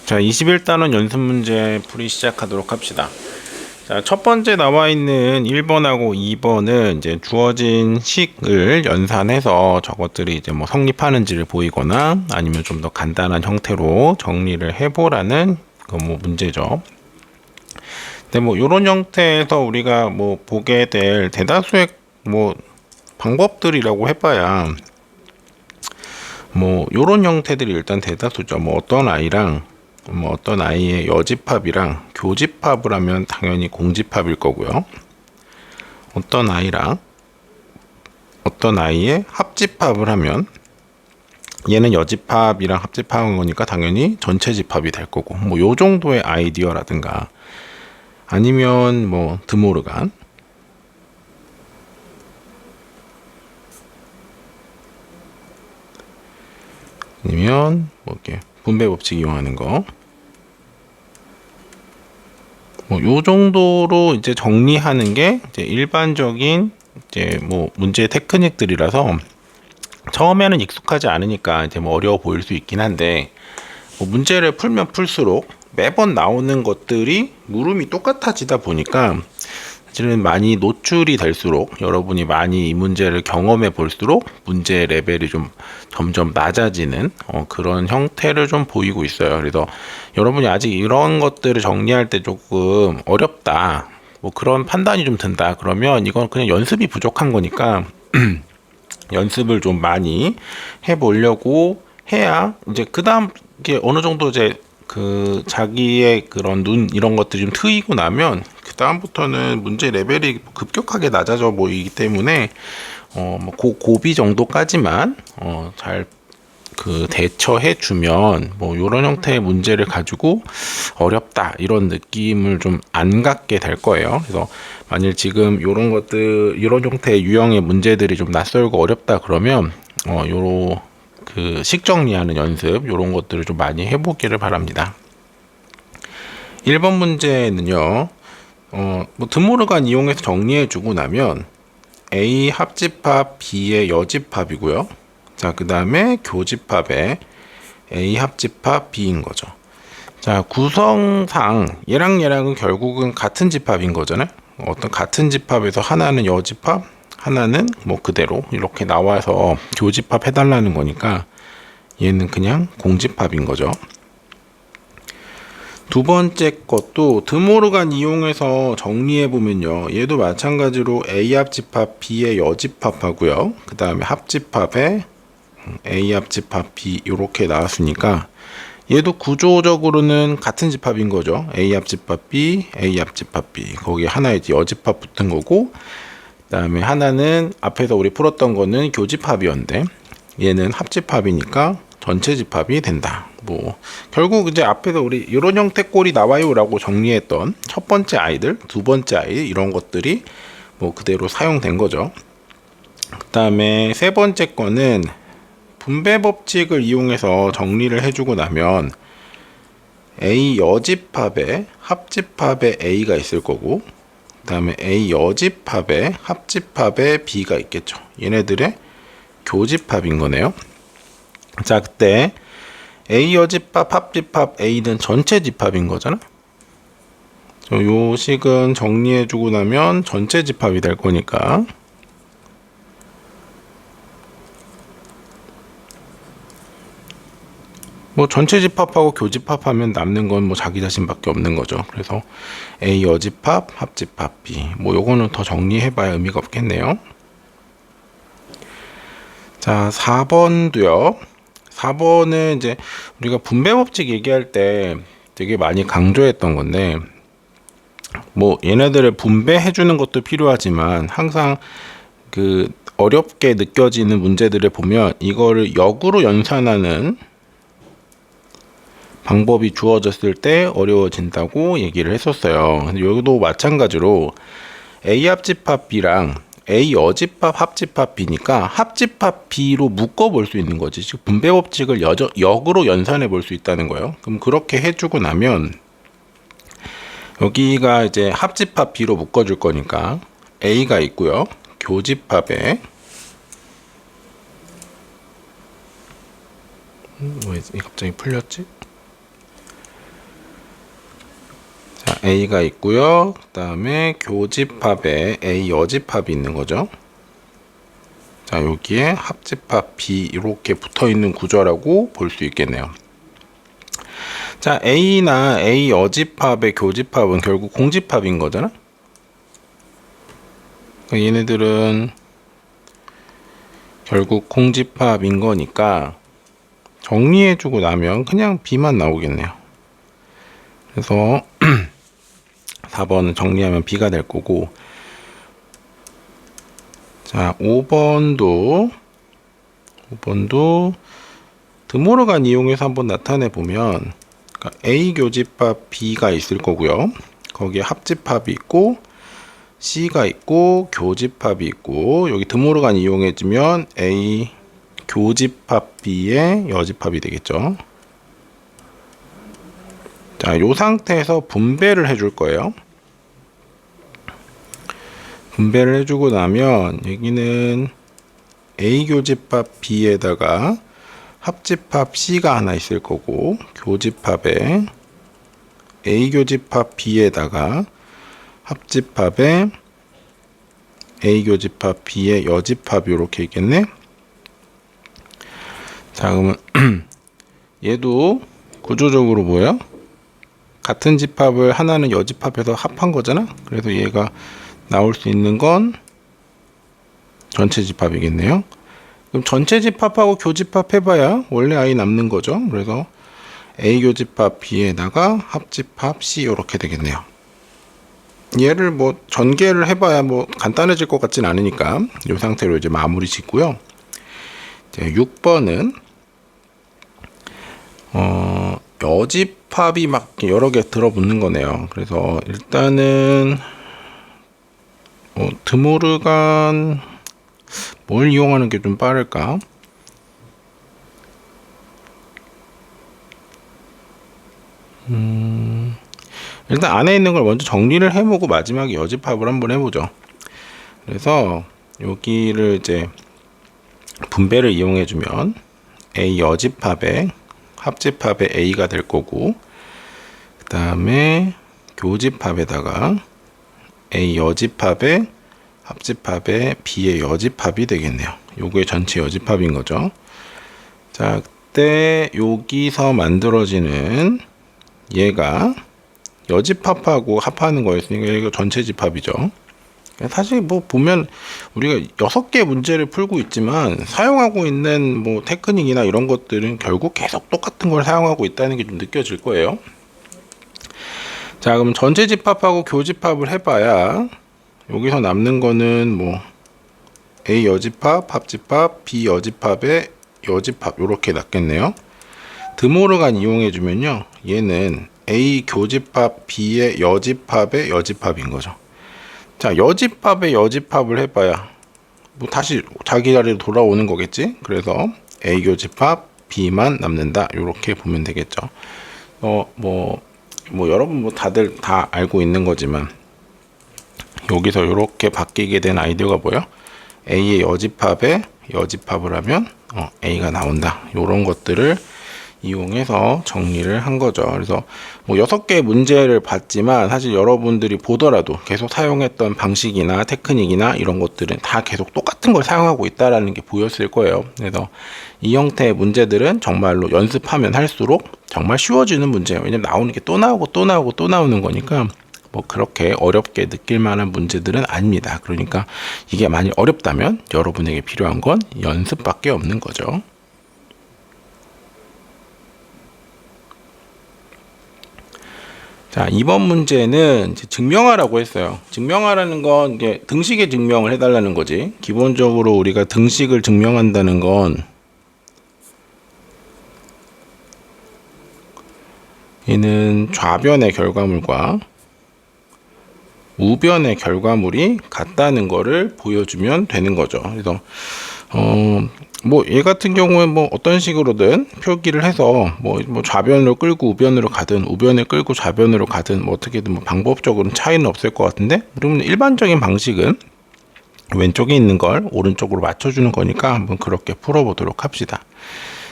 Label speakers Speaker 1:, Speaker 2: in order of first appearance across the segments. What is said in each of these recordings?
Speaker 1: 자, 21단원 연습 문제 풀이 시작하도록 합시다. 자, 첫 번째 나와 있는 1번하고 2번은 이제 주어진 식을 연산해서 저것들이 이제 뭐 성립하는지를 보이거나 아니면 좀 더 간단한 형태로 정리를 해보라는 그 뭐 문제죠. 근데 뭐 이런 형태에서 우리가 뭐 보게 될 대다수의 뭐 방법들이라고 해봐야 뭐 요런 형태들이 일단 대다수죠. 뭐 어떤 아이의 여집합이랑 교집합을 하면 당연히 공집합일 거고요. 어떤 아이의 합집합을 하면 얘는 여집합이랑 합집합한 거니까 당연히 전체 집합이 될 거고, 뭐 요 정도의 아이디어라든가 아니면 뭐 드모르간 아니면 뭐 이렇게 분배 법칙 이용하는 거, 뭐 요 정도로 이제 정리하는 게 이제 일반적인 이제 뭐 문제 테크닉들이라서 처음에는 익숙하지 않으니까 이제 뭐 어려워 보일 수 있긴 한데, 뭐 문제를 풀면 풀수록 매번 나오는 것들이 물음이 똑같아지다 보니까 사실은 많이 노출이 될수록, 여러분이 많이 이 문제를 경험해 볼수록 문제 레벨이 좀 점점 낮아지는 그런 형태를 좀 보이고 있어요. 그래서 여러분이 아직 이런 것들을 정리할 때 조금 어렵다, 뭐 그런 판단이 좀 든다, 그러면 이건 그냥 연습이 부족한 거니까 연습을 좀 많이 해보려고 해야 이제 그 다음 게 어느 정도 이제 그 자기의 그런 눈 이런 것들이 좀 트이고 나면 그 다음부터는 문제 레벨이 급격하게 낮아져 보이기 때문에 뭐 고비 정도까지만 잘 그 대처해 주면 뭐 이런 형태의 문제를 가지고 어렵다 이런 느낌을 좀 안 갖게 될 거예요. 그래서 만일 지금 이런 것들, 이런 형태의 유형의 문제들이 좀 낯설고 어렵다 그러면 요런 그 식 정리하는 연습, 이런 것들을 좀 많이 해보기를 바랍니다. 1번 문제는요, 뭐 드모르간 이용해서 정리해주고 나면 A 합집합 B의 여집합이고요. 자, 그 다음에 교집합의 A 합집합 B인 거죠. 자, 구성상 얘랑은 결국은 같은 집합인 거잖아요. 어떤 같은 집합에서 하나는 여집합, 하나는 뭐 그대로 이렇게 나와서 교집합 해달라는 거니까 얘는 그냥 공집합인 거죠. 두 번째 것도 드모르간 이용해서 정리해 보면요, 얘도 마찬가지로 A 합집합 B의 여집합하고요, 그 다음에 합집합에 A 합집합 B 이렇게 나왔으니까 얘도 구조적으로는 같은 집합인 거죠. A 합집합 B, A 합집합 B. 거기에 하나 이제 여집합 붙은 거고, 그 다음에 하나는 앞에서 우리 풀었던 거는 교집합이었는데 얘는 합집합이니까 전체 집합이 된다. 뭐 결국 이제 앞에서 우리 이런 형태 꼴이 나와요라고 정리했던 첫 번째 아이들, 두 번째 아이 이런 것들이 뭐 그대로 사용된 거죠. 그 다음에 세 번째 거는 분배 법칙을 이용해서 정리를 해주고 나면 A 여집합에 합집합에 A가 있을 거고, 그 다음에 A 여집합에 합집합에 B가 있겠죠. 얘네들의 교집합인 거네요. 자, 그때 A 여집합 합집합 A는 전체 집합인 거잖아. 요 식은 정리해주고 나면 전체 집합이 될 거니까 뭐 전체 집합하고 교집합하면 남는 건 뭐 자기 자신밖에 없는 거죠. 그래서 A 여집합 합집합 B, 뭐 요거는 더 정리해봐야 의미가 없겠네요. 자, 4번도요. 4번은 이제 우리가 분배 법칙 얘기할 때 되게 많이 강조했던 건데, 뭐 얘네들을 분배해 주는 것도 필요하지만 항상 그 어렵게 느껴지는 문제들을 보면 이거를 역으로 연산하는 방법이 주어졌을 때 어려워진다고 얘기를 했었어요. 근데 여기도 마찬가지로 A 합집합 B랑 A 여집합 합집합 B니까 합집합 B로 묶어 볼 수 있는 거지. 즉 분배 법칙을 역으로 연산해 볼 수 있다는 거예요. 그럼 그렇게 해주고 나면 여기가 이제 합집합 B로 묶어 줄 거니까 A가 있고요, 교집합에 왜 갑자기 풀렸지? A가 있고요. 그 다음에 교집합에 A 여집합이 있는 거죠. 자, 여기에 합집합 B 이렇게 붙어 있는 구조라고 볼 수 있겠네요. 자, A나 A 여집합의 교집합은 결국 공집합인 거잖아. 그러니까 얘네들은 결국 공집합인 거니까 정리해주고 나면 그냥 B만 나오겠네요. 그래서 4번은 정리하면 B가 될 거고, 자, 5번도 드모르간 이용해서 한번 나타내 보면, 그러니까 A 교집합 B가 있을 거고요. 거기에 합집합이 있고 C가 있고 교집합이 있고, 여기 드모르간 이용해주면 A 교집합 B의 여집합이 되겠죠. 자, 이 상태에서 분배를 해줄 거예요. 분배를 해주고 나면 여기는 A 교집합 B에다가 합집합 C가 하나 있을 거고, 교집합에 A 교집합 B에다가 합집합에 A 교집합 B의 여집합이 이렇게 있겠네. 자, 그러면 얘도 구조적으로 뭐예요? 같은 집합을 하나는 여집합해서 합한 거잖아. 그래서 얘가 나올 수 있는 건 전체 집합이겠네요. 그럼 전체 집합하고 교집합 해봐야 원래 I 남는 거죠. 그래서 A 교집합 B에다가 합집합 C 이렇게 되겠네요. 얘를 뭐 전개를 해봐야 뭐 간단해질 것 같진 않으니까 이 상태로 이제 마무리 짓고요. 이제 6번은 여집합이 막 여러 개 들어붙는 거네요. 그래서 일단은 드모르간 뭘 이용하는 게 좀 빠를까? 일단 안에 있는 걸 먼저 정리를 해보고 마지막에 여집합을 한번 해보죠. 그래서 여기를 이제 분배를 이용해주면 A 여집합에 합집합에 A가 될 거고, 그 다음에 교집합에다가 A 여집합에 합집합에 B의 여집합이 되겠네요. 요게 전체 여집합인 거죠. 자, 그때 여기서 만들어지는 얘가 여집합하고 합하는 거였으니까 이거 전체 집합이죠. 사실 뭐 보면 우리가 6개 문제를 풀고 있지만 사용하고 있는 뭐 테크닉이나 이런 것들은 결국 계속 똑같은 걸 사용하고 있다는 게 좀 느껴질 거예요. 자, 그럼 전체 집합하고 교집합을 해봐야 여기서 남는 거는 뭐 A 여집합, 합집합, B 여집합의 여집합 이렇게 남겠네요. 드모르간 이용해주면요, 얘는 A 교집합 B의 여집합의 여집합인 거죠. 자, 여집합의 여집합을 해봐야 뭐 다시 자기 자리로 돌아오는 거겠지. 그래서 A 교집합 B만 남는다 이렇게 보면 되겠죠. 뭐 여러분 뭐 다들 다 알고 있는 거지만 여기서 이렇게 바뀌게 된 아이디어가 뭐예요? A의 여집합에 여집합을 하면 A가 나온다. 이런 것들을 이용해서 정리를 한 거죠. 그래서 뭐 6개의 문제를 봤지만 사실 여러분들이 보더라도 계속 사용했던 방식이나 테크닉이나 이런 것들은 다 계속 똑같은 걸 사용하고 있다라는 게 보였을 거예요. 그래서 이 형태의 문제들은 정말로 연습하면 할수록 정말 쉬워지는 문제예요. 왜냐면 나오는 게 또 나오고 또 나오고 또 나오는 거니까 뭐 그렇게 어렵게 느낄 만한 문제들은 아닙니다. 그러니까 이게 많이 어렵다면 여러분에게 필요한 건 연습밖에 없는 거죠. 자, 이번 문제는 이제 증명하라고 했어요. 증명하라는 건 이제 등식의 증명을 해달라는 거지. 기본적으로 우리가 등식을 증명한다는 건 얘는 좌변의 결과물과 우변의 결과물이 같다는 거를 보여주면 되는 거죠. 그래서 뭐 얘 같은 경우에 뭐 어떤 식으로든 표기를 해서 뭐 좌변으로 끌고 우변으로 가든 우변을 끌고 좌변으로 가든 뭐 어떻게든 뭐 방법적으로는 차이는 없을 것 같은데, 그러면 일반적인 방식은 왼쪽에 있는 걸 오른쪽으로 맞춰주는 거니까 한번 그렇게 풀어보도록 합시다.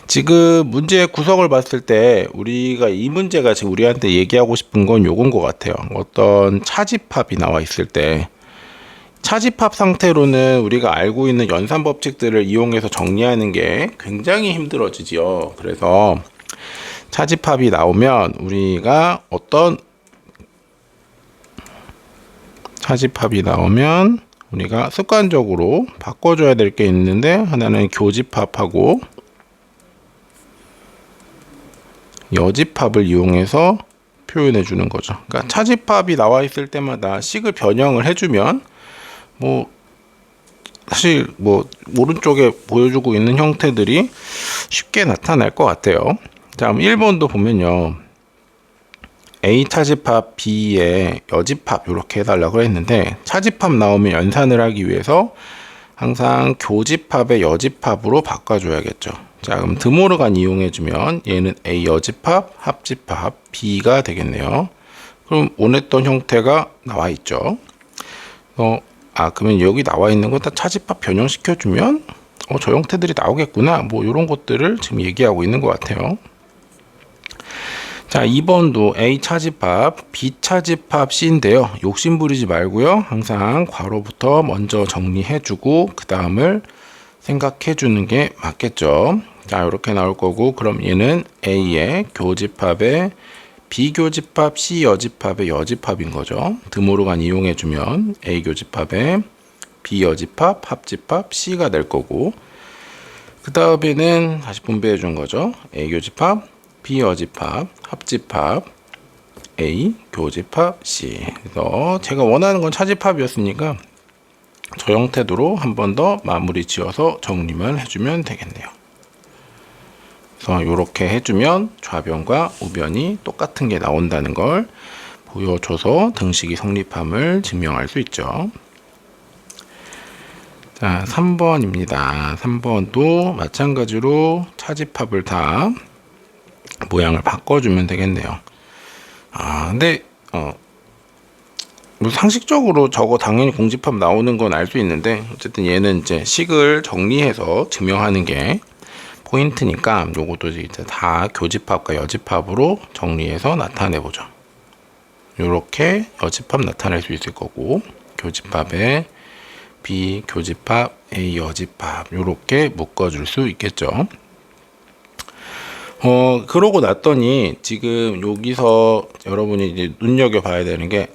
Speaker 1: 지금 문제의 구성을 봤을 때 우리가 이 문제가 지금 우리한테 얘기하고 싶은 건 요건 것 같아요. 어떤 차집합이 나와 있을 때 차집합 상태로는 우리가 알고 있는 연산 법칙들을 이용해서 정리하는 게 굉장히 힘들어지지요. 그래서 차집합이 나오면 우리가 어떤 차집합이 나오면 우리가 습관적으로 바꿔줘야 될 게 있는데, 하나는 교집합하고 여집합을 이용해서 표현해 주는 거죠. 그러니까 차집합이 나와 있을 때마다 식을 변형을 해주면 뭐 사실 뭐 오른쪽에 보여주고 있는 형태들이 쉽게 나타날 것 같아요. 자, 그럼 1번도 보면요, A 차집합 B의 여집합 이렇게 해달라고 했는데, 차집합 나오면 연산을 하기 위해서 항상 교집합의 여집합으로 바꿔줘야겠죠. 자, 그럼 드모르간 이용해주면 얘는 A 여집합, 합집합 B가 되겠네요. 그럼 원했던 형태가 나와 있죠. 그러면 여기 나와 있는 거 다 차집합 변형시켜주면 저 형태들이 나오겠구나, 뭐 이런 것들을 지금 얘기하고 있는 것 같아요. 자, 2번도 A 차집합, B 차집합 C인데요. 욕심 부리지 말고요. 항상 괄호부터 먼저 정리해주고 그 다음을 생각해주는 게 맞겠죠. 자, 이렇게 나올 거고, 그럼 얘는 A의 교집합의 B 교집합, C 여집합의 여집합인 거죠. 드모르간 이용해주면 A 교집합의 B 여집합, 합집합, C가 될 거고, 그 다음에는 다시 분배해 준 거죠. A 교집합, B 여집합, 합집합, A 교집합, C. 그래서 제가 원하는 건 차집합이었으니까 저 형태로 한 번 더 마무리 지어서 정리만 해주면 되겠네요. 그래서 이렇게 해주면 좌변과 우변이 똑같은 게 나온다는 걸 보여줘서 등식이 성립함을 증명할 수 있죠. 자, 3번입니다. 3번도 마찬가지로 차집합을 다 모양을 바꿔주면 되겠네요. 근데 뭐 상식적으로 저거 당연히 공집합 나오는 건 알 수 있는데, 어쨌든 얘는 이제 식을 정리해서 증명하는 게 포인트니까 요것도 이제 다 교집합과 여집합으로 정리해서 나타내 보죠. 요렇게 여집합 나타낼 수 있을 거고, 교집합에 B 교집합, A 여집합 요렇게 묶어줄 수 있겠죠. 그러고 났더니 지금 여기서 여러분이 이제 눈여겨 봐야 되는 게,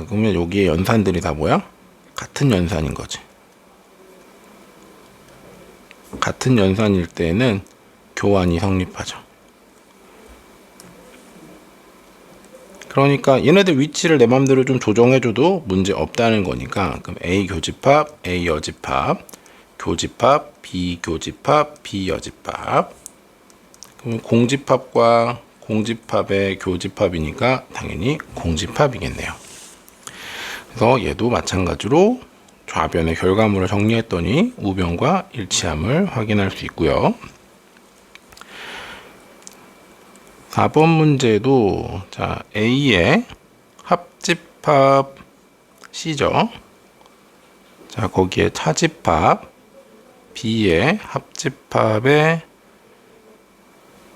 Speaker 1: 그러면 여기에 연산들이 다 뭐야? 같은 연산인 거지. 같은 연산일 때는 교환이 성립하죠. 그러니까 얘네들 위치를 내 맘대로 좀 조정해줘도 문제 없다는 거니까, 그럼 A 교집합, A 여집합, 교집합, B 교집합, B 여집합. 그럼 공집합과 공집합의 교집합이니까 당연히 공집합이겠네요. 그래서 얘도 마찬가지로 좌변의 결과물을 정리했더니 우변과 일치함을 확인할 수 있고요. 4번 문제도 자, A의 합집합 C죠. 자, 거기에 차집합 B의 합집합의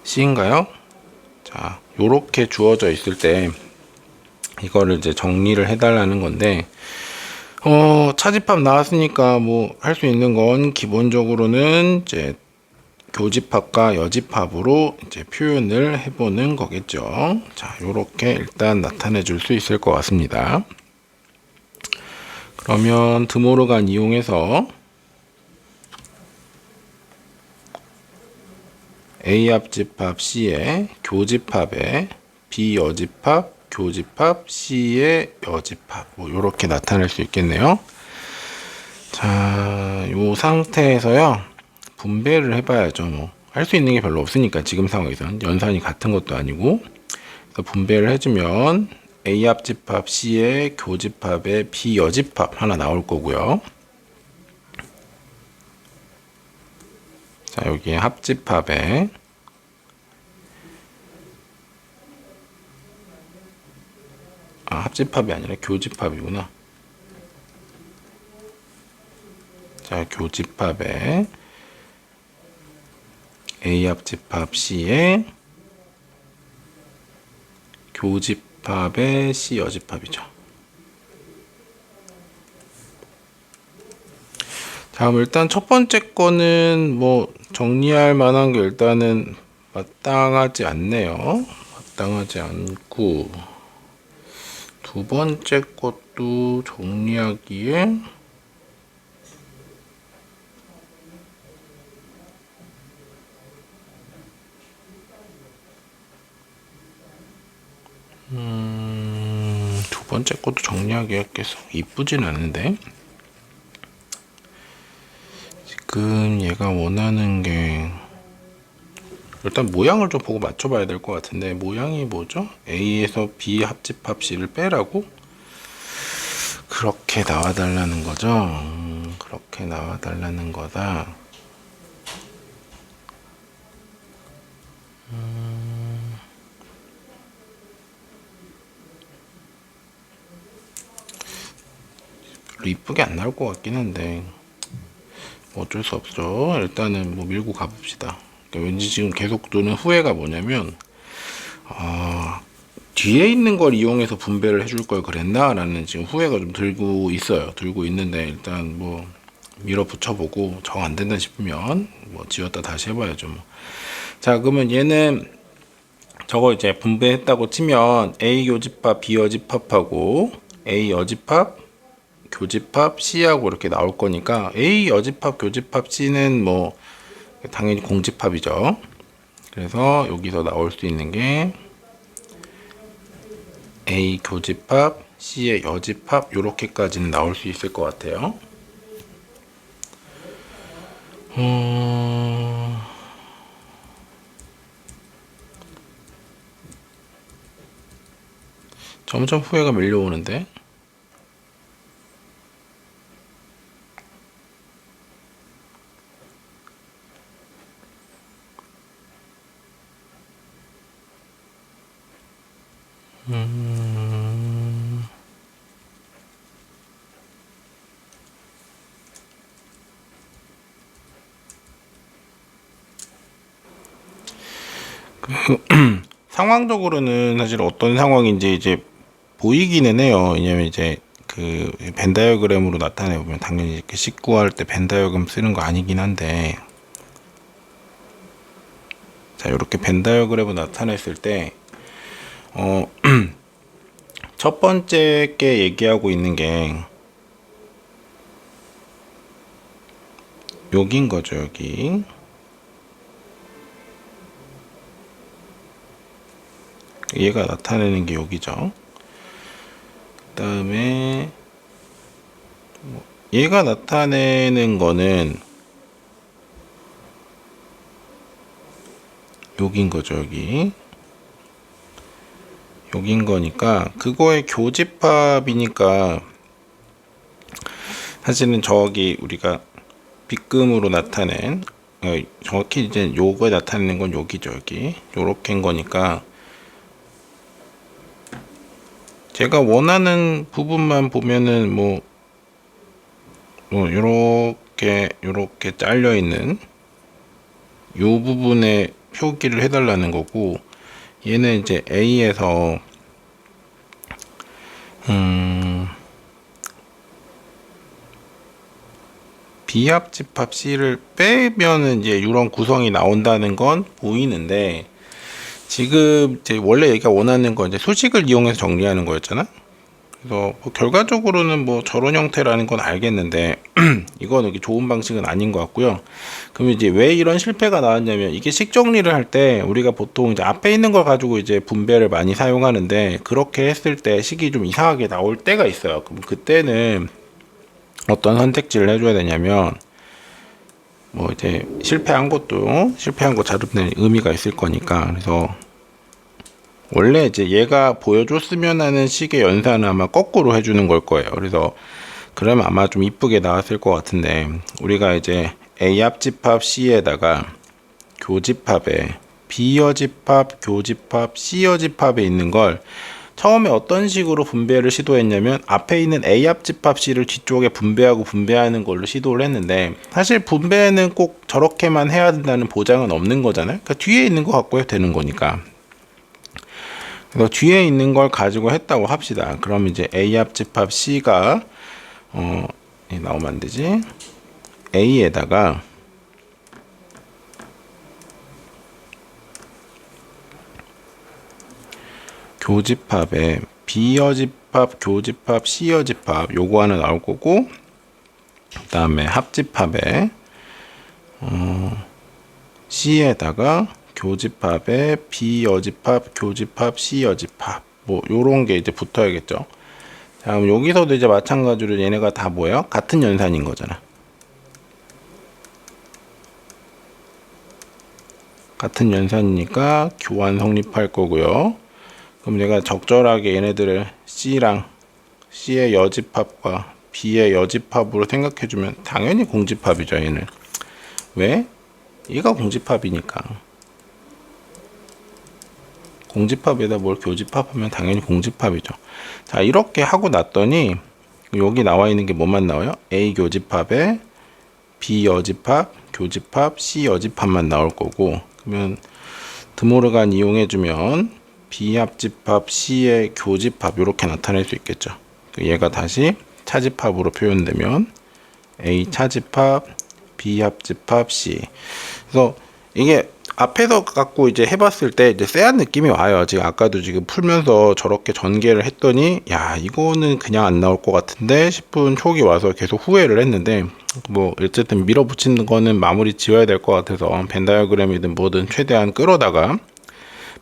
Speaker 1: C인가요? 자, 요렇게 주어져 있을 때 이거를 이제 정리를 해달라는 건데, 차집합 나왔으니까 뭐 할 수 있는 건 기본적으로는 이제 교집합과 여집합으로 이제 표현을 해보는 거겠죠. 자, 요렇게 일단 나타내 줄 수 있을 것 같습니다. 그러면 드모르간 이용해서 A 합집합 C의 교집합에 B 여집합, 교집합 C의 여집합, 뭐 요렇게 나타낼 수 있겠네요. 자, 요 상태에서요 분배를 해봐야죠. 뭐 할 수 있는 게 별로 없으니까 지금 상황에서는 연산이 같은 것도 아니고. 그래서 분배를 해주면 A 합집합 C의 교집합에 B 여집합 하나 나올 거고요. 자, 여기에 합집합에 합집합이 아니라 교집합이구나. 자, 교집합에 A 합집합 C에 교집합의 C 여집합이죠. 자, 일단 첫 번째 거는 뭐 정리할 만한 게 일단은 마땅하지 않네요. 마땅하지 않고, 두 번째 것도 정리하기에 두 번째 것도 정리하기가 계속 이쁘진 않은데, 지금 얘가 원하는 게 일단 모양을 좀 보고 맞춰봐야 될 것 같은데, 모양이 뭐죠? A에서 B 합집합 C를 빼라고? 그렇게 나와달라는 거죠. 그렇게 나와달라는 거다. 별로 이쁘게 안 나올 것 같긴 한데 뭐 어쩔 수 없죠. 일단은 뭐 밀고 가봅시다. 그러니까 왠지 지금 계속 드는 후회가 뭐냐면, 뒤에 있는 걸 이용해서 분배를 해줄 걸 그랬나? 라는 지금 후회가 좀 들고 있어요. 들고 있는데, 일단 뭐 밀어붙여보고 정 안 된다 싶으면 뭐 지웠다 다시 해봐야죠. 뭐. 자, 그러면 얘는 저거 이제 분배했다고 치면 A 교집합, B 여집합하고 A 여집합, 교집합, C하고 이렇게 나올 거니까, A 여집합, 교집합, C는 뭐 당연히 공집합이죠. 그래서 여기서 나올 수 있는 게 A 교집합, C의 여집합, 요렇게까지는 나올 수 있을 것 같아요. 점점 후회가 밀려오는데, 상황적으로는 사실 어떤 상황인지 이제 보이기는 해요. 왜냐면 이제 그 벤 다이어그램으로 나타내 보면 당연히 이렇게 식구할 때 벤 다이어그램 쓰는 거 아니긴 한데, 자, 이렇게 벤 다이어그램으로 나타냈을 때 첫 번째 게 얘기하고 있는 게 여기인 거죠. 여기 얘가 나타내는 게 여기죠. 그 다음에 얘가 나타내는 거는 여긴 거죠. 여긴 거니까 그거의 교집합이니까, 사실은 저기 우리가 빗금으로 나타낸, 정확히 이제 요거에 나타내는 건 여기죠. 여기 요렇게인 거니까, 제가 원하는 부분만 보면은 뭐 요렇게 잘려 있는 요 부분에 표기를 해달라는 거고, 얘는 이제 A에서 B 합집합 C를 빼면은 이제 이런 구성이 나온다는 건 보이는데, 지금 이제 원래 얘가 원하는 건 이제 수식을 이용해서 정리하는 거였잖아. 그래서 뭐 결과적으로는 뭐 저런 형태라는 건 알겠는데 이건 이렇게 좋은 방식은 아닌 것 같고요. 그럼 이제 왜 이런 실패가 나왔냐면, 이게 식 정리를 할 때 우리가 보통 이제 앞에 있는 걸 가지고 이제 분배를 많이 사용하는데, 그렇게 했을 때 식이 좀 이상하게 나올 때가 있어요. 그럼 그때는 어떤 선택지를 해줘야 되냐면, 뭐 이제 실패한 거 자르는 의미가 있을 거니까, 그래서 원래 이제 얘가 보여줬으면 하는 식의 연산은 아마 거꾸로 해주는 걸 거예요. 그래서 그러면 아마 좀 이쁘게 나왔을 것 같은데, 우리가 이제 A 합집합 C에다가 교집합에 B 여집합, 교집합, C 여집합에 있는 걸 처음에 어떤 식으로 분배를 시도했냐면 앞에 있는 A 합집합 C를 뒤쪽에 분배하는 걸로 시도를 했는데, 사실 분배는 꼭 저렇게만 해야 된다는 보장은 없는 거잖아요. 그러니까 뒤에 있는 거 갖고 해도 되는 거니까. 그래서 뒤에 있는 걸 가지고 했다고 합시다. 그럼 이제 A 합집합 C가 나오면 안 되지. A에다가 교집합에 B여집합, 교집합, C여집합 요거 하나 나올 거고, 그 다음에 합집합에 C에다가 교집합에 B여집합, 교집합, C여집합 뭐 요런 게 이제 붙어야겠죠. 자, 그럼 여기서도 이제 마찬가지로 얘네가 다 뭐예요? 같은 연산인 거잖아. 같은 연산이니까 교환 성립할 거고요. 그럼 내가 적절하게 얘네들을 C랑 C의 여집합과 B의 여집합으로 생각해주면 당연히 공집합이죠. 얘는 왜? 얘가 공집합이니까. 공집합에다 뭘 교집합하면 당연히 공집합이죠. 자, 이렇게 하고 났더니 여기 나와 있는 게 뭐만 나와요? A 교집합에 B 여집합, 교집합, C 여집합만 나올 거고, 그러면 드모르간 이용해주면 B 합집합, C의 교집합 이렇게 나타낼 수 있겠죠. 얘가 다시 차집합으로 표현되면 A 차집합, B 합집합, C. 그래서 이게 앞에서 갖고 이제 해봤을 때 이제 쎄한 느낌이 와요. 지금 아까도 지금 풀면서 저렇게 전개를 했더니 야, 이거는 그냥 안 나올 것 같은데 싶은 촉이 와서 계속 후회를 했는데, 뭐 어쨌든 밀어붙이는 거는 마무리 지어야 될 것 같아서 벤 다이어그램이든 뭐든 최대한 끌어다가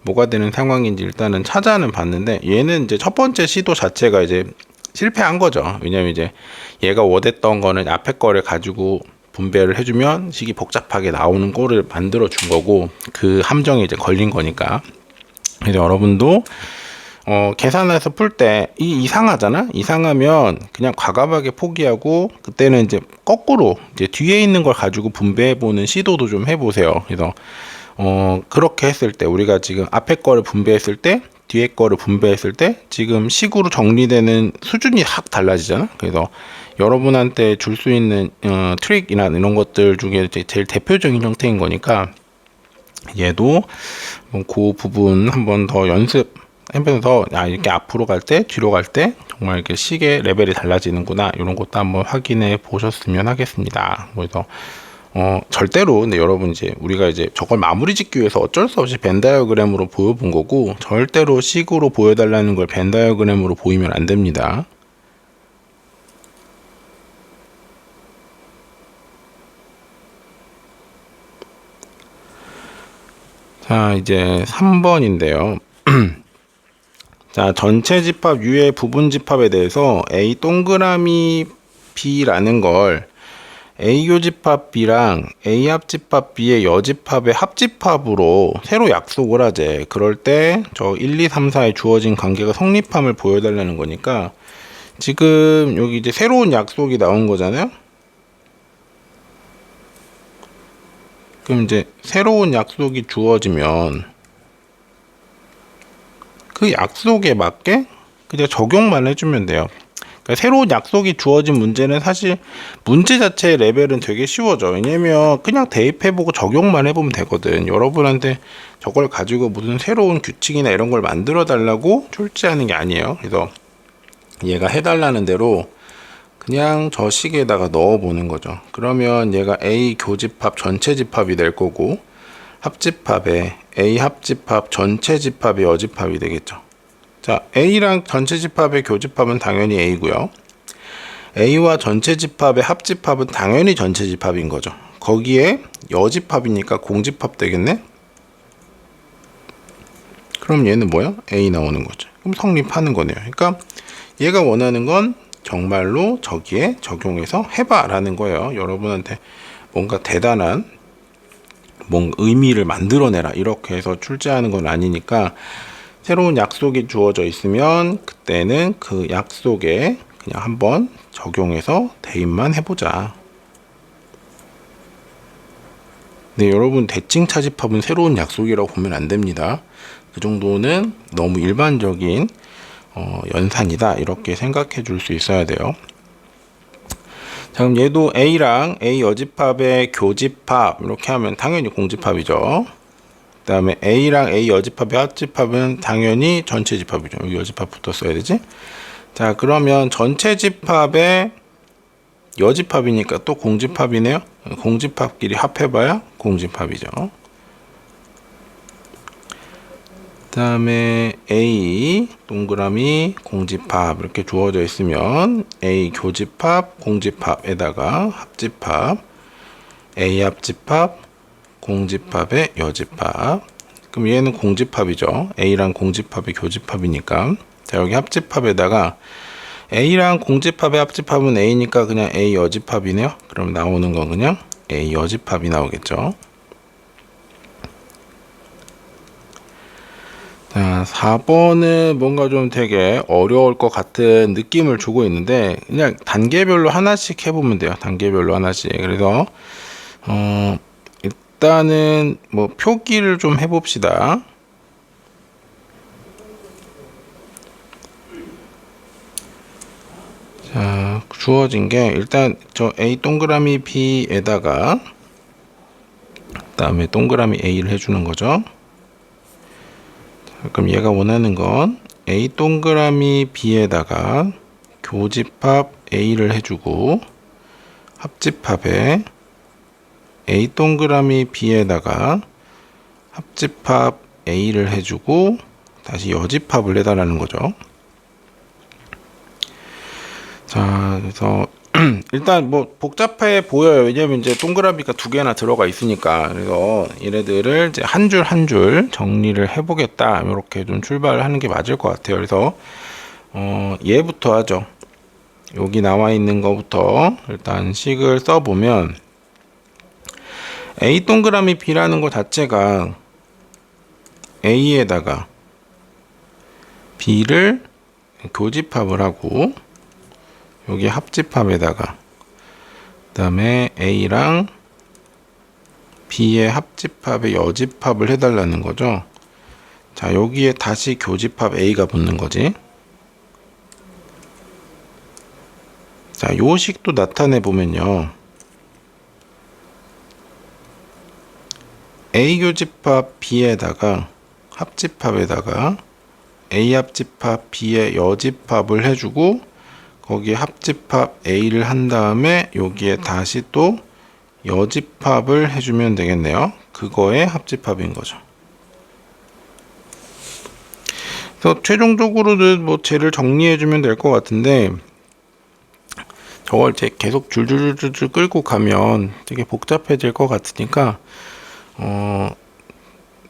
Speaker 1: 뭐가 되는 상황인지 일단은 찾아는 봤는데, 얘는 이제 첫 번째 시도 자체가 이제 실패한 거죠. 왜냐면 이제 얘가 원했던 거는 앞에 거를 가지고 분배를 해주면 식이 복잡하게 나오는 거를 만들어 준 거고, 그 함정에 이제 걸린 거니까. 그래서 여러분도 계산해서 풀 때 이상하잖아. 이상하면 그냥 과감하게 포기하고, 그때는 이제 거꾸로 이제 뒤에 있는 걸 가지고 분배해 보는 시도도 좀 해보세요. 그래서 그렇게 했을 때 우리가 지금 앞에 거를 분배했을 때 뒤에 거를 분배했을 때 지금 식으로 정리되는 수준이 확 달라지잖아. 그래서 여러분한테 줄 수 있는 트릭이나 이런 것들 중에 제일 대표적인 형태인 거니까, 얘도 그 부분 한번 더 연습하면서 이렇게 앞으로 갈 때 뒤로 갈 때 정말 이렇게 식의 레벨이 달라지는구나, 이런 것도 한번 확인해 보셨으면 하겠습니다. 그래서 절대로, 근데 여러분 이제 우리가 이제 저걸 마무리 짓기 위해서 어쩔 수 없이 벤 다이어그램으로 보여본 거고, 절대로 식으로 보여달라는 걸 벤 다이어그램으로 보이면 안 됩니다. 자, 이제 3번인데요. 자, 전체 집합 U의 부분 집합에 대해서 A 동그라미 B라는 걸 A 교집합 B랑 A 합집합 B의 여집합의 합집합으로 새로 약속을 하재. 그럴 때 저 1, 2, 3, 4에 주어진 관계가 성립함을 보여달라는 거니까, 지금 여기 이제 새로운 약속이 나온 거잖아요. 그럼 이제 새로운 약속이 주어지면 그 약속에 맞게 그냥 적용만 해주면 돼요. 그러니까 새로운 약속이 주어진 문제는 사실 문제 자체의 레벨은 되게 쉬워져. 왜냐면 그냥 대입해보고 적용만 해보면 되거든. 여러분한테 저걸 가지고 무슨 새로운 규칙이나 이런 걸 만들어 달라고 출제하는 게 아니에요. 그래서 얘가 해달라는 대로 그냥 저 식에다가 넣어 보는 거죠. 그러면 얘가 A 교집합 전체 집합이 될 거고, 합집합에 A 합집합 전체 집합이 여집합이 되겠죠. 자, A랑 전체 집합의 교집합은 당연히 A고요. A와 전체 집합의 합집합은 당연히 전체 집합인 거죠. 거기에 여집합이니까 공집합 되겠네. 그럼 얘는 뭐야? A 나오는 거죠. 그럼 성립하는 거네요. 그러니까 얘가 원하는 건 정말로 저기에 적용해서 해봐 라는 거예요. 여러분한테 뭔가 대단한 뭔가 의미를 만들어내라 이렇게 해서 출제하는 건 아니니까, 새로운 약속이 주어져 있으면 그때는 그 약속에 그냥 한번 적용해서 대입만 해보자. 네, 여러분 대칭 차집합은 새로운 약속이라고 보면 안 됩니다. 그 정도는 너무 일반적인 연산이다 이렇게 생각해 줄 수 있어야 돼요. 자, 그럼 얘도 A랑 A 여집합의 교집합 이렇게 하면 당연히 공집합이죠. 그 다음에 A랑 A 여집합의 합집합은 당연히 전체 집합이죠. 여기 여집합 붙었어야 되지. 자, 그러면 전체 집합의 여집합이니까 또 공집합이네요. 공집합끼리 합해봐야 공집합이죠. 그 다음에 A 동그라미 공집합 이렇게 주어져 있으면 A 교집합 공집합에다가 합집합 A 합집합 공집합의 여집합. 그럼 얘는 공집합이죠. A랑 공집합의 교집합이니까. 자, 여기 합집합에다가 A랑 공집합의 합집합은 A니까 그냥 A 여집합이네요. 그럼 나오는 건 그냥 A 여집합이 나오겠죠. 자, 4번은 뭔가 좀 되게 어려울 것 같은 느낌을 주고 있는데 그냥 단계별로 하나씩 해보면 돼요. 단계별로 하나씩. 그래서 일단은 뭐 표기를 좀 해봅시다. 자, 주어진 게 일단 저 A 동그라미 B에다가 그다음에 동그라미 A를 해주는 거죠. 그럼 얘가 원하는 건 A 동그라미 B에다가 교집합 A를 해주고 합집합에 A 동그라미 B에다가 합집합 A를 해주고 다시 여집합을 해달라는 거죠. 자, 그래서 일단 뭐 복잡해 보여요. 왜냐면 이제 동그라미가 두 개나 들어가 있으니까. 그래서 얘네들을 이제 한 줄 한 줄 정리를 해보겠다. 이렇게 좀 출발을 하는 게 맞을 것 같아요. 그래서 얘부터 하죠. 여기 나와 있는 거부터 일단 식을 써보면 A 동그라미 B라는 거 자체가 A에다가 B를 교집합을 하고 여기 합집합에다가 그 다음에 A랑 B의 합집합의 여집합을 해달라는 거죠. 자, 여기에 다시 교집합 A가 붙는 거지. 자, 요 식도 나타내 보면요. A 교집합 B에다가 합집합에다가 A 합집합 B의 여집합을 해주고 거기에 합집합 A를 한 다음에 여기에 다시 또 여집합을 해주면 되겠네요. 그거의 합집합인 거죠. 그래서 최종적으로는 뭐 쟤를 정리해주면 될 것 같은데 저걸 이제 계속 줄줄줄줄 끌고 가면 되게 복잡해질 것 같으니까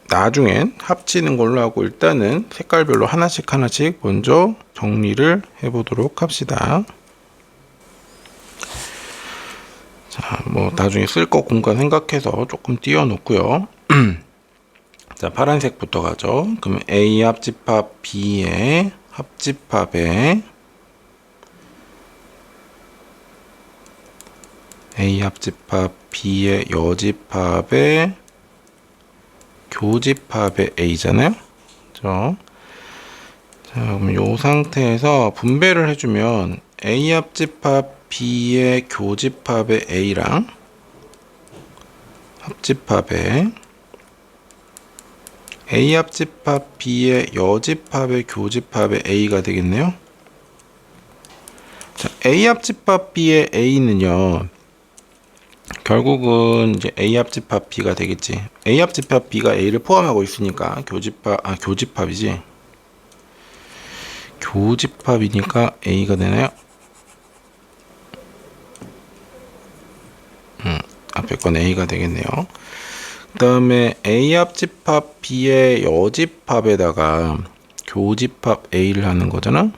Speaker 1: 나중엔 합치는 걸로 하고 일단은 색깔별로 하나씩 먼저 정리를 해보도록 합시다. 자, 뭐 나중에 쓸 거 공간 생각해서 조금 띄워놓고요. 자, 파란색부터 가죠. 그럼 A 합집합 B의 합집합에 A 합집합 B의 여집합에 교집합의 A잖아요. 그렇죠? 자, 그럼 이 상태에서 분배를 해주면 A 합집합 B의 교집합의 A랑 합집합의 A 합집합 B의 여집합의 교집합의 A가 되겠네요. 자, A 합집합 B의 A는요. 결국은 이제 A 합집합 B가 되겠지. A 합집합 B가 A를 포함하고 있으니까 교집합이지. 교집합이니까 A가 되나요? 앞에 건 A가 되겠네요. 그 다음에 A 합집합 B의 여집합에다가 교집합 A를 하는 거잖아.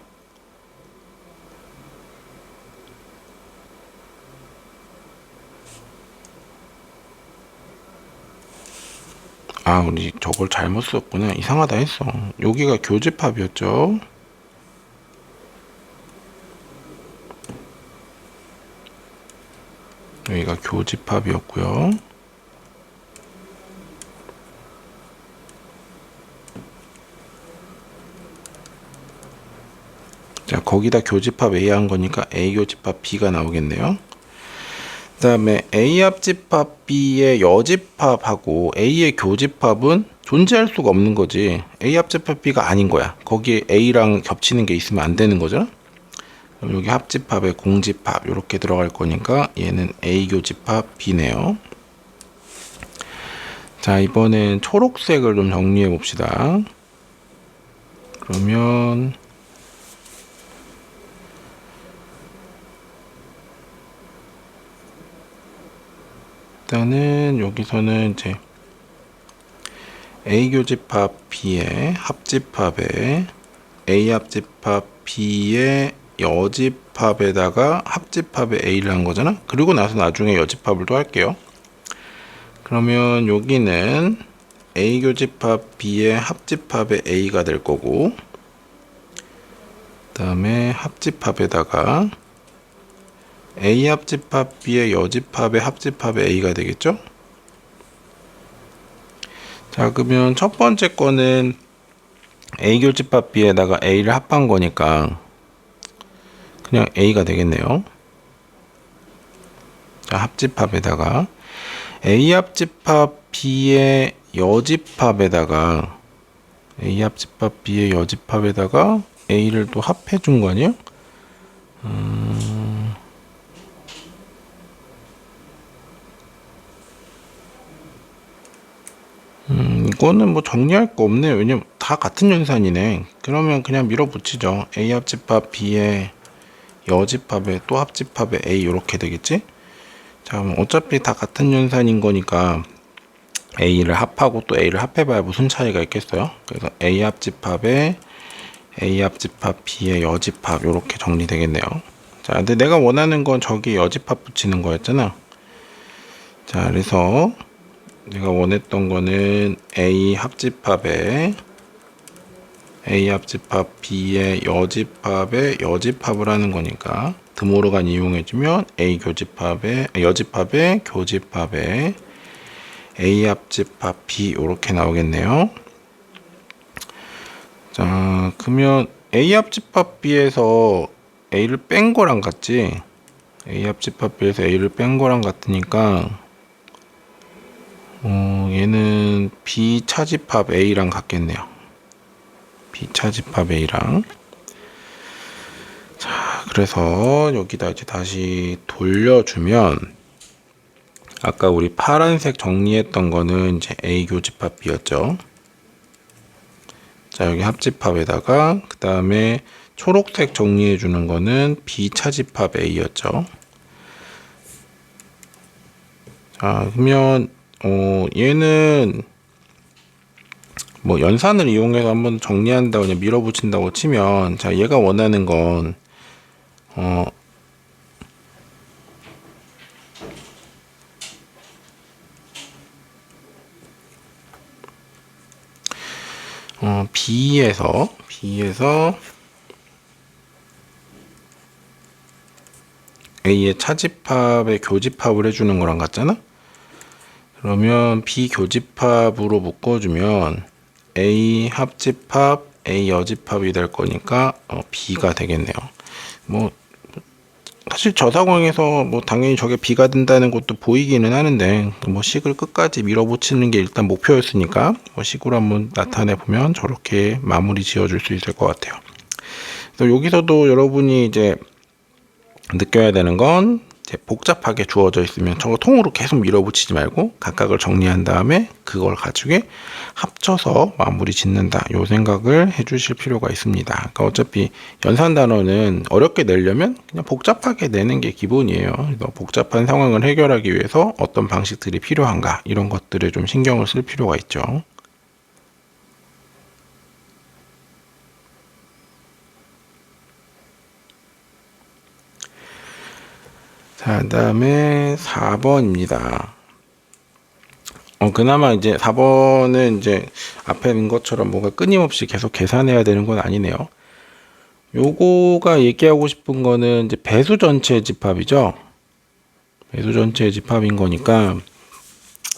Speaker 1: 아, 우리 저걸 잘못 썼구나. 이상하다 했어. 여기가 교집합이었죠. 여기가 교집합이었고요. 자, 거기다 교집합 A 한 거니까 A 교집합 B가 나오겠네요. 그 다음에 A 합집합 B의 여집합하고 A의 교집합은 존재할 수가 없는 거지. A 합집합 B가 아닌 거야. 거기에 A랑 겹치는 게 있으면 안 되는 거죠. 그럼 여기 합집합에 공집합 이렇게 들어갈 거니까 얘는 A 교집합 B네요. 자, 이번엔 초록색을 좀 정리해 봅시다. 그러면 일단은 여기서는 이제 A 교집합 B의 합집합에 A 합집합 B의 여집합에다가 합집합에 A를 한 거잖아. 그리고 나서 나중에 여집합을 또 할게요. 그러면 여기는 A 교집합 B의 합집합에 A가 될 거고, 그 다음에 합집합에다가 A 합집합 B의 여집합의 합집합의 A가 되겠죠? 자, 그러면 첫 번째 거는 A 교집합 B에다가 A를 합한 거니까 그냥 A가 되겠네요. 자, 합집합에다가 A 합집합 B의 여집합에다가 A 합집합 B의 여집합에다가 A를 또 합해 준 거 아니에요? 이거는 뭐 정리할 거 없네요. 왜냐면 다 같은 연산이네. 그러면 그냥 밀어붙이죠. A 합집합 B의 여집합에 또 합집합에 A 이렇게 되겠지? 자, 그럼 어차피 다 같은 연산인 거니까 A를 합하고 또 A를 합해봐야 무슨 차이가 있겠어요? 그래서 A 합집합에 A 합집합 B의 여집합 이렇게 정리되겠네요. 자, 근데 내가 원하는 건 저기 여집합 붙이는 거였잖아. 자, 그래서 내가 원했던 거는 A 합집합에 A 합집합 B의 여집합에 여집합을 하는 거니까 드모르간 이용해주면 A 교집합에 여집합에 교집합에 A 합집합 B 이렇게 나오겠네요. 자, 그러면 A 합집합 B에서 A를 뺀 거랑 같지? A 합집합 B에서 A를 뺀 거랑 같으니까 얘는 B 차집합 A랑 같겠네요. B 차집합 A랑. 자, 그래서 여기다 이제 다시 돌려주면 아까 우리 파란색 정리했던 거는 이제 A 교집합 B였죠. 자, 여기 합집합에다가 그 다음에 초록색 정리해 주는 거는 B 차집합 A였죠. 자, 그러면 얘는 뭐 연산을 이용해서 한번 정리한다고 그냥 밀어붙인다고 치면, 자, 얘가 원하는 건 B에서 A의 차집합에 교집합을 해주는 거랑 같잖아. 그러면 B 교집합으로 묶어주면 A 합집합, A 여집합이 될 거니까 B가 되겠네요. 뭐 사실 저 상황에서 뭐 당연히 저게 B가 된다는 것도 보이기는 하는데, 뭐 식을 끝까지 밀어붙이는 게 일단 목표였으니까 뭐 식으로 한번 나타내 보면 저렇게 마무리 지어줄 수 있을 것 같아요. 그래서 여기서도 여러분이 이제 느껴야 되는 건, 복잡하게 주어져 있으면 저거 통으로 계속 밀어붙이지 말고 각각을 정리한 다음에 그걸 가지고 합쳐서 마무리 짓는다, 요 생각을 해주실 필요가 있습니다. 그러니까 어차피 연산 단어는 어렵게 내려면 그냥 복잡하게 내는 게 기본이에요. 그래서 복잡한 상황을 해결하기 위해서 어떤 방식들이 필요한가, 이런 것들에 좀 신경을 쓸 필요가 있죠. 자, 그 다음에 4번입니다. 그나마 이제 4번은 이제 앞에 있는 것처럼 뭔가 끊임없이 계속 계산해야 되는 건 아니네요. 요거가 얘기하고 싶은 거는 이제 배수 전체의 집합이죠. 배수 전체의 집합인 거니까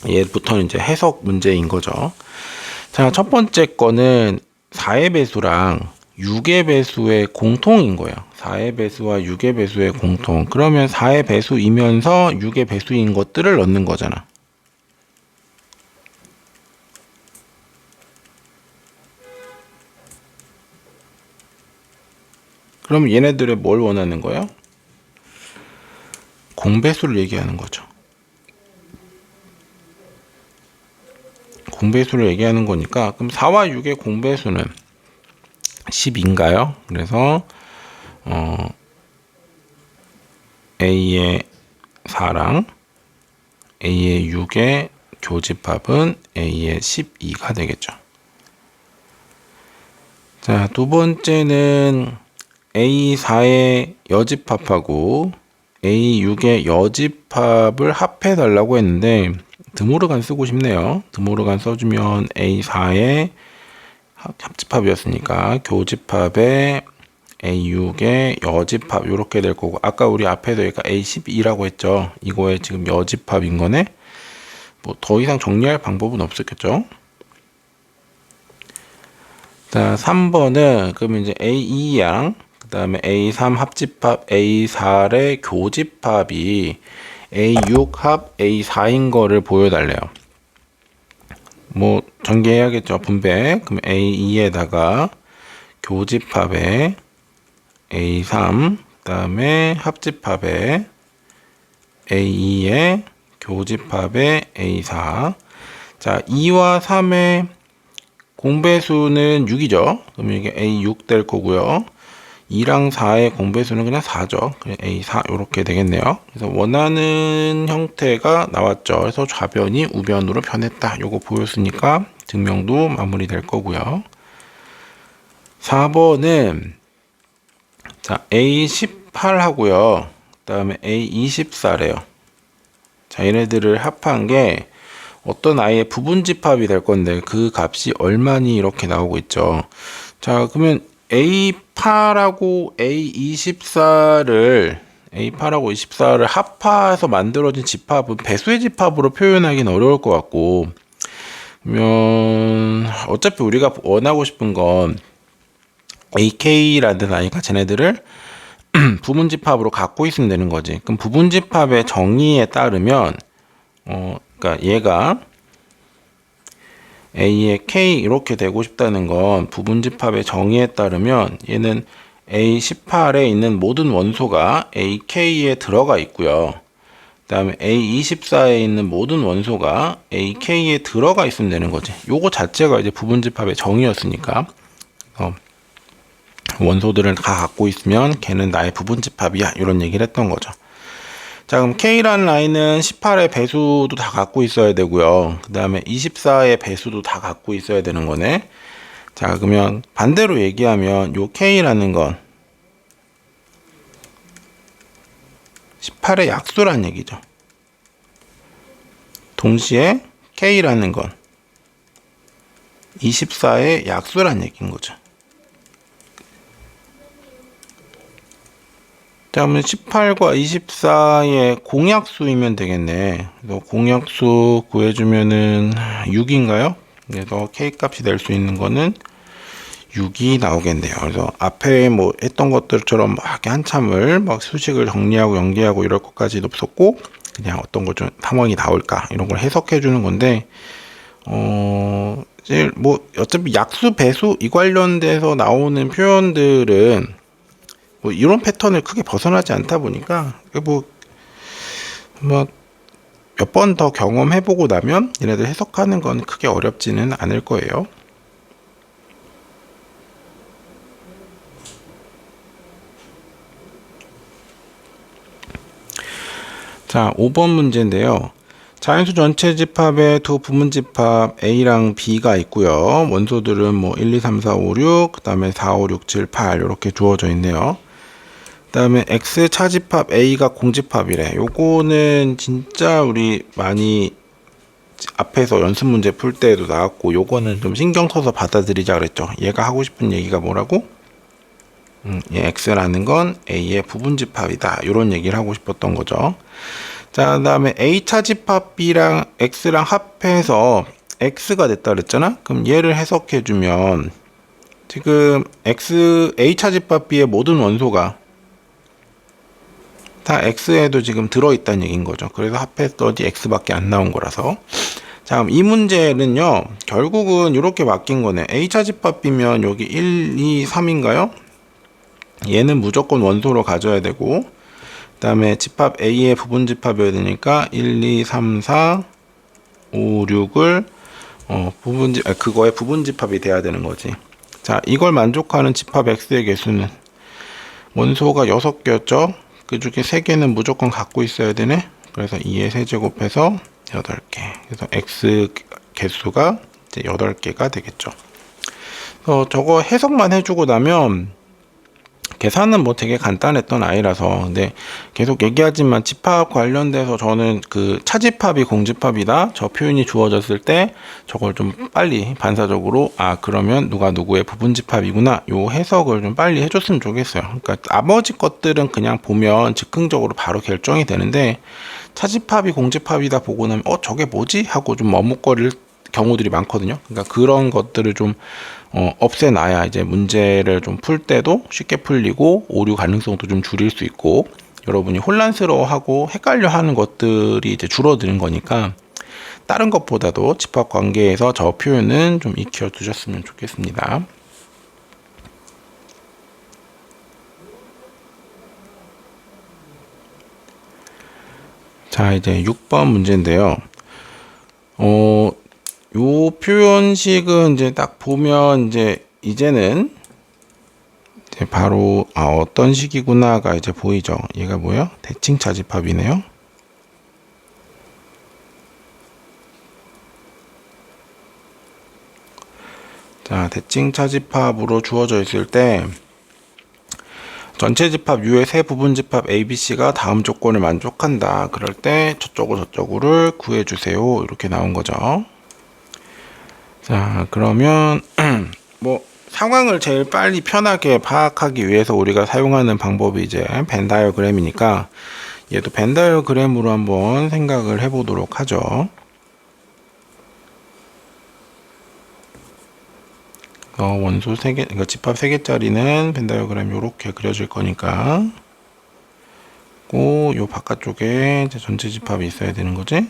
Speaker 1: 얘부터는 이제 해석 문제인 거죠. 자, 첫 번째 거는 4의 배수랑 6의 배수의 공통인 거예요. 4의 배수와 6의 배수의 공통. 그러면 4의 배수이면서 6의 배수인 것들을 넣는 거잖아. 그럼 얘네들의 뭘 원하는 거예요? 공배수를 얘기하는 거죠. 공배수를 얘기하는 거니까 그럼 4와 6의 공배수는 10인가요? 그래서 A의 4랑 A의 6의 교집합은 A의 12가 되겠죠. 자, 두 번째는 A4의 여집합하고 A6의 여집합을 합해 달라고 했는데 드모르간 쓰고 싶네요. 드모르간 써주면 A4의 합집합이었으니까 교집합에 A6의 여집합 이렇게 될 거고, 아까 우리 앞에도 얘가 A12라고 했죠. 이거에 지금 여집합인 거네. 뭐 더 이상 정리할 방법은 없었겠죠. 자, 3번은 그러면 이제 A2양 그 다음에 A3 합집합 A4의 교집합이 A6 합 A4인 거를 보여달래요. 뭐 전개해야겠죠. 분배. 그럼 A2에다가 교집합에 A3 그 다음에 합집합에 A2에 교집합에 A4. 자, 2와 3의 공배수는 6이죠. 그럼 이게 A6 될 거고요. 2랑 4의 공배수는 그냥 4죠. 그냥 A4 이렇게 되겠네요. 그래서 원하는 형태가 나왔죠. 그래서 좌변이 우변으로 변했다. 요거 보였으니까 증명도 마무리될 거고요. 4번은 자, A18 하고요. 그 다음에 A24래요. 자, 얘네들을 합한 게 어떤 아이의 부분집합이 될 건데 그 값이 얼마니 이렇게 나오고 있죠. 자, 그러면 A8하고 A24를 합해서 만들어진 집합은 배수의 집합으로 표현하기는 어려울 것 같고, 그러면 어차피 우리가 원하고 싶은 건 AK라는 아이가 쟤네들을 부분집합으로 갖고 있으면 되는 거지. 그럼 부분집합의 정의에 따르면 그러니까 얘가 A의 K 이렇게 되고 싶다는 건 부분집합의 정의에 따르면 얘는 A18에 있는 모든 원소가 AK에 들어가 있고요. 그 다음에 A24에 있는 모든 원소가 AK에 들어가 있으면 되는 거지. 요거 자체가 이제 부분집합의 정의였으니까 원소들을 다 갖고 있으면 걔는 나의 부분집합이야 이런 얘기를 했던 거죠. 자, 그럼 K라는 라인은 18의 배수도 다 갖고 있어야 되고요. 그 다음에 24의 배수도 다 갖고 있어야 되는 거네. 자, 그러면 반대로 얘기하면 요 K라는 건 18의 약수란 얘기죠. 동시에 K라는 건 24의 약수란 얘기인 거죠. 자, 그러면 18과 24의 공약수이면 되겠네. 그래서 공약수 구해주면은 6인가요? 그래서 K 값이 될 수 있는 거는 6이 나오겠네요. 그래서 앞에 뭐 했던 것들처럼 막 한참을 막 수식을 정리하고 연계하고 이럴 것까지도 없었고, 그냥 어떤 것 좀 상황이 나올까 이런 걸 해석해 주는 건데, 이제 뭐 어차피 약수, 배수 이 관련돼서 나오는 표현들은 뭐 이런 패턴을 크게 벗어나지 않다 보니까 뭐 몇 번 더 경험해보고 나면 얘네들 해석하는 건 크게 어렵지는 않을 거예요. 자, 5번 문제인데요. 자연수 전체 집합에 두 부분집합 A랑 B가 있고요. 원소들은 뭐 1, 2, 3, 4, 5, 6, 그 다음에 4, 5, 6, 7, 8 이렇게 주어져 있네요. 그 다음에 X 차집합 A가 공집합이래. 요거는 진짜 우리 많이 앞에서 연습 문제 풀 때에도 나왔고, 요거는 좀 신경 써서 받아들이자 그랬죠. 얘가 하고 싶은 얘기가 뭐라고? 얘 X라는 건 A의 부분집합이다. 이런 얘기를 하고 싶었던 거죠. 자, 그 다음에 A 차집합 B랑 X랑 합해서 X가 됐다 그랬잖아? 그럼 얘를 해석해주면 지금 A차 집합 B의 모든 원소가 다 X에도 지금 들어있다는 얘기인 거죠. 그래서 합했더니 X밖에 안 나온 거라서. 자, 그럼 이 문제는요, 결국은 이렇게 바뀐 거네. A차 집합 B면 여기 1, 2, 3인가요? 얘는 무조건 원소로 가져야 되고, 그 다음에 집합 A의 부분 집합이어야 되니까 1, 2, 3, 4, 5, 6을 그거의 부분 집합이 돼야 되는 거지. 자, 이걸 만족하는 집합 X의 개수는 원소가 6개였죠? 그 중에 3개는 무조건 갖고 있어야 되네. 그래서 2의 세제곱해서 8개. 그래서 X 개수가 이제 8개가 되겠죠. 저거 해석만 해주고 나면 계산은 뭐 되게 간단했던 아이라서. 근데 계속 얘기하지만 집합 관련돼서 저는 그 차집합이 공집합이다 저 표현이 주어졌을 때 저걸 좀 빨리 반사적으로 그러면 누가 누구의 부분집합이구나 요 해석을 좀 빨리 해줬으면 좋겠어요. 그러니까 나머지 것들은 그냥 보면 즉흥적으로 바로 결정이 되는데 차집합이 공집합이다 보고 나면 저게 뭐지 하고 좀 머뭇거릴 경우들이 많거든요. 그러니까 그런 것들을 좀 없애놔야 이제 문제를 좀 풀 때도 쉽게 풀리고 오류 가능성도 좀 줄일 수 있고 여러분이 혼란스러워하고 헷갈려하는 것들이 이제 줄어드는 거니까 다른 것보다도 집합 관계에서 저 표현은 좀 익혀 두셨으면 좋겠습니다. 자, 이제 6번 문제인데요. 요 표현식은 이제 딱 보면 이제는 이제 바로 어떤 식이구나가 이제 보이죠. 얘가 뭐야? 대칭 차집합이네요. 자, 대칭 차집합으로 주어져 있을 때 전체 집합 U의 세 부분 집합 A, B, C가 다음 조건을 만족한다. 그럴 때 저쪽을 구해주세요. 이렇게 나온 거죠. 자, 그러면 뭐 상황을 제일 빨리 편하게 파악하기 위해서 우리가 사용하는 방법이 이제 벤 다이어그램이니까 얘도 벤 다이어그램으로 한번 생각을 해보도록 하죠. 원소 3개, 그러니까 집합 3개짜리는 벤 다이어그램 요렇게 그려질 거니까 요 바깥쪽에 이제 전체 집합이 있어야 되는 거지.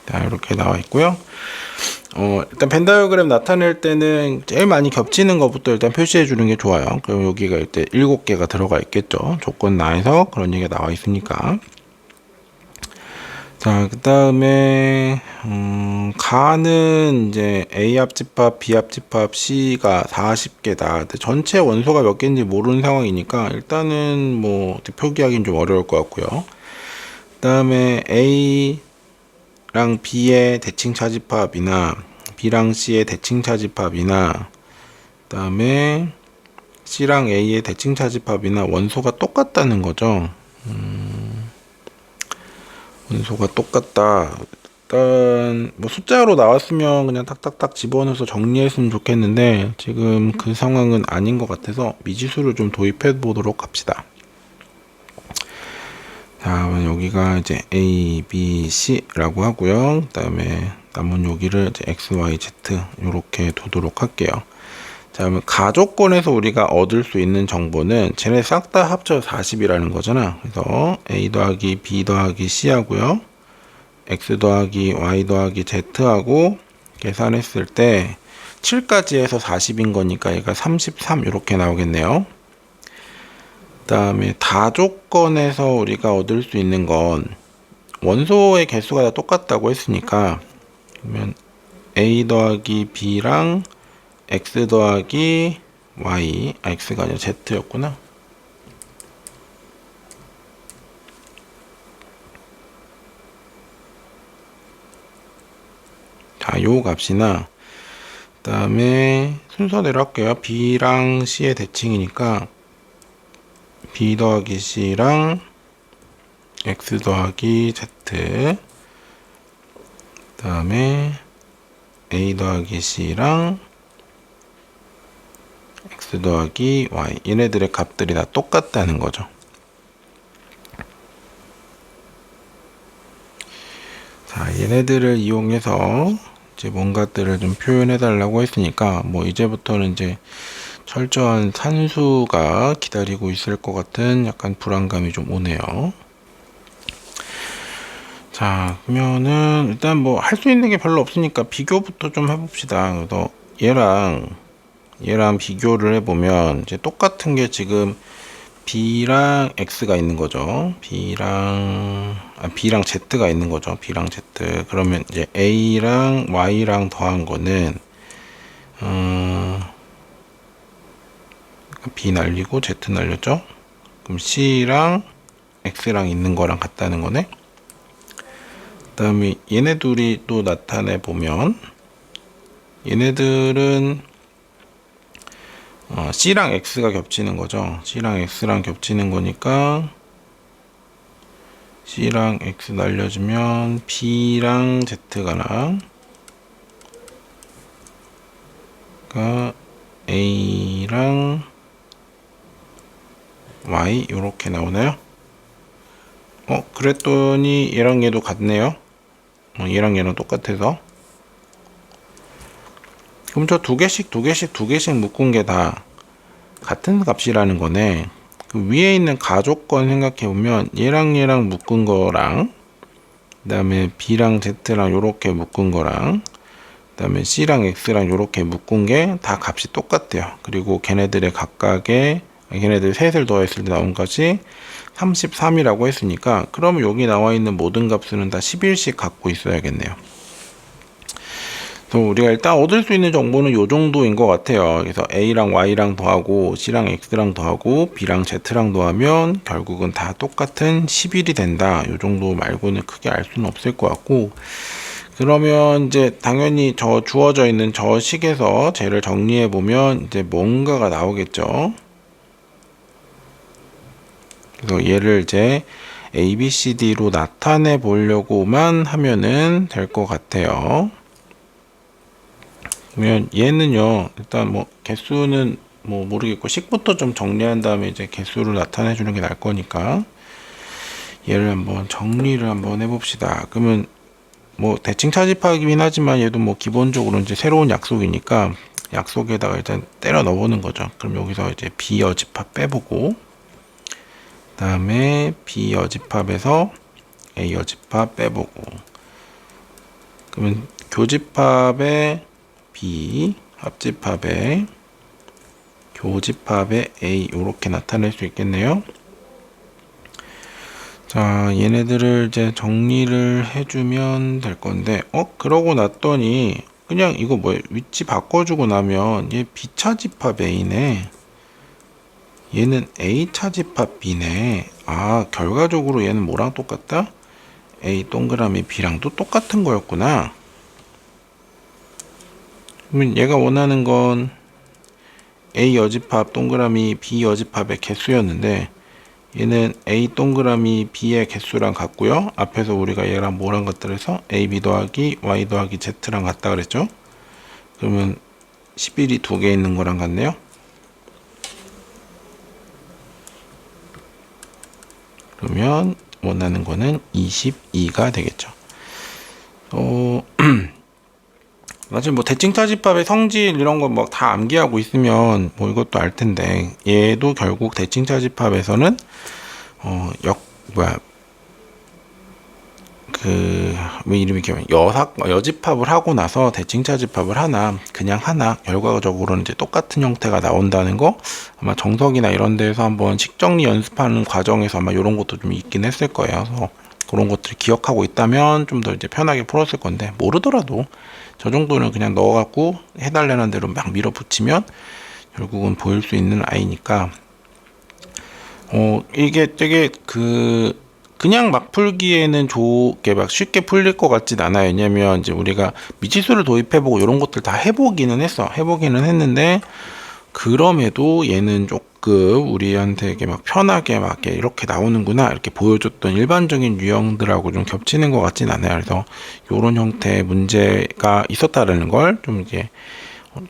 Speaker 1: 자, 이렇게 나와 있고요. 일단 벤 다이어그램 나타낼 때는 제일 많이 겹치는 것부터 일단 표시해 주는 게 좋아요. 그럼 여기가 이때 7개가 들어가 있겠죠. 조건 나에서 그런 얘기가 나와 있으니까. 자, 그 다음에 가는 이제 A 합집합, B 합집합, C가 40개다. 근데 전체 원소가 몇 개인지 모르는 상황이니까 일단은 뭐 표기하기는 좀 어려울 것 같고요. 그 다음에 A랑 B의 대칭 차집합이나 B랑 C의 대칭 차집합이나 그 다음에 C랑 A의 대칭 차집합이나 원소가 똑같다는 거죠. 원소가 똑같다. 일단 뭐 숫자로 나왔으면 그냥 딱딱딱 집어넣어서 정리했으면 좋겠는데 지금 그 상황은 아닌 것 같아서 미지수를 좀 도입해 보도록 합시다. 자, 여기가 이제 A, B, C라고 하고요. 그 다음에 남은 여기를 이제 X, Y, Z 이렇게 두도록 할게요. 자, 그러면 가조건에서 우리가 얻을 수 있는 정보는 쟤네 싹 다 합쳐 40이라는 거잖아. 그래서 A 더하기 B 더하기 C 하고요. X 더하기 Y 더하기 Z 하고 계산했을 때 7까지 해서 40인 거니까 얘가 33 이렇게 나오겠네요. 그 다음에 다조건에서 우리가 얻을 수 있는 건 원소의 개수가 다 똑같다고 했으니까 그러면 A 더하기 B랑 X 더하기 Y, X가 아니라 Z였구나. 자, 요 값이나 그 다음에 순서대로 할게요. B랑 C의 대칭이니까 B 더하기 C랑 X 더하기 Z 그 다음에 A 더하기 C랑 x 더하기 y, 얘네들의 값들이 다 똑같다는 거죠. 자, 얘네들을 이용해서 이제 뭔가들을 좀 표현해 달라고 했으니까 뭐 이제부터는 이제 철저한 산수가 기다리고 있을 것 같은 약간 불안감이 좀 오네요. 자, 그러면은 일단 뭐 할 수 있는 게 별로 없으니까 비교부터 좀 해봅시다. 그래서 얘랑 비교를 해보면 이제 똑같은 게 지금 B랑 X가 있는 거죠. B랑 Z가 있는 거죠. B랑 Z. 그러면 이제 A랑 Y랑 더한 거는 B 날리고 Z 날렸죠. 그럼 C랑 X랑 있는 거랑 같다는 거네. 그 다음에 얘네 둘이 또 나타내 보면 얘네들은 C랑 X가 겹치는 거죠. C랑 X랑 겹치는 거니까 C랑 X 날려주면 B랑 Z가랑 A랑 Y 이렇게 나오나요? 그랬더니 얘랑 얘도 같네요. 얘랑 얘랑 똑같아서. 그럼 저 두 개씩 묶은 게 다 같은 값이라는 거네. 그 위에 있는 가족권 생각해보면 얘랑 묶은 거랑 그 다음에 B랑 Z랑 요렇게 묶은 거랑 그 다음에 C랑 X랑 요렇게 묶은 게 다 값이 똑같대요. 그리고 걔네들 셋을 더했을 때 나온 값이 33이라고 했으니까 그러면 여기 나와 있는 모든 값수는 다 11씩 갖고 있어야겠네요. 그래서 우리가 일단 얻을 수 있는 정보는 요 정도인 것 같아요. 그래서 A랑 Y랑 더하고 C랑 X랑 더하고 B랑 Z랑 더하면 결국은 다 똑같은 11이 된다. 요 정도 말고는 크게 알 수는 없을 것 같고, 그러면 이제 당연히 저 주어져 있는 저 식에서 쟤를 정리해 보면 이제 뭔가가 나오겠죠. 그래서 얘를 이제 A, B, C, D로 나타내 보려고만 하면은 될 것 같아요. 그러면 얘는요, 일단 뭐 개수는 뭐 모르겠고 식부터 좀 정리한 다음에 이제 개수를 나타내 주는 게 나을 거니까 얘를 한번 정리를 한번 해봅시다. 그러면 뭐 대칭 차집하긴 하지만 얘도 뭐 기본적으로 이제 새로운 약속이니까 약속에다가 일단 때려 넣어보는 거죠. 그럼 여기서 이제 B 여집합 빼보고, 그 다음에 B 여집합에서 A 여집합 빼보고, 그러면 교집합에 B, 합집합에 교집합에 A 이렇게 나타낼 수 있겠네요. 자, 얘네들을 이제 정리를 해주면 될 건데, 그러고 났더니 그냥 이거 뭐 위치 바꿔주고 나면 얘 B 차집합 A네, 얘는 A 차집합 B네. 결과적으로 얘는 뭐랑 똑같다? A 동그라미 B랑도 똑같은 거였구나. 그러면 얘가 원하는 건 A 여집합 동그라미 B 여집합의 개수였는데 얘는 A 동그라미 B의 개수랑 같고요. 앞에서 우리가 얘랑 뭐랑 같다 그래서 AB 더하기 Y 더하기 Z랑 같다 그랬죠. 그러면 11이 두 개 있는 거랑 같네요. 그러면 원하는 거는 22가 되겠죠. 사실 뭐 대칭 차집합의 성질 이런 거 뭐 다 암기하고 있으면 뭐 이것도 알 텐데, 얘도 결국 대칭 차집합에서는 왜 이름이 기억나요? 여집합을 하고 나서 대칭 차집합을 그냥 하나 결과적으로는 이제 똑같은 형태가 나온다는 거, 아마 정석이나 이런 데서 한번 식정리 연습하는 과정에서 아마 이런 것도 좀 있긴 했을 거예요. 그래서 그런 것들을 기억하고 있다면 좀 더 이제 편하게 풀었을 건데, 모르더라도 저 정도는 그냥 넣어갖고 해달라는 대로 막 밀어붙이면 결국은 보일 수 있는 아이니까, 이게 되게 그냥 막 풀기에는 좋게 막 쉽게 풀릴 것 같진 않아요. 왜냐면 이제 우리가 미치수를 도입해보고 이런 것들 다 해보기는 했는데, 그럼에도 얘는 조금 우리한테 이렇게 막 편하게 막 이렇게 나오는구나 이렇게 보여줬던 일반적인 유형들하고 좀 겹치는 것 같진 않아요. 그래서 이런 형태의 문제가 있었다라는 걸 좀 이제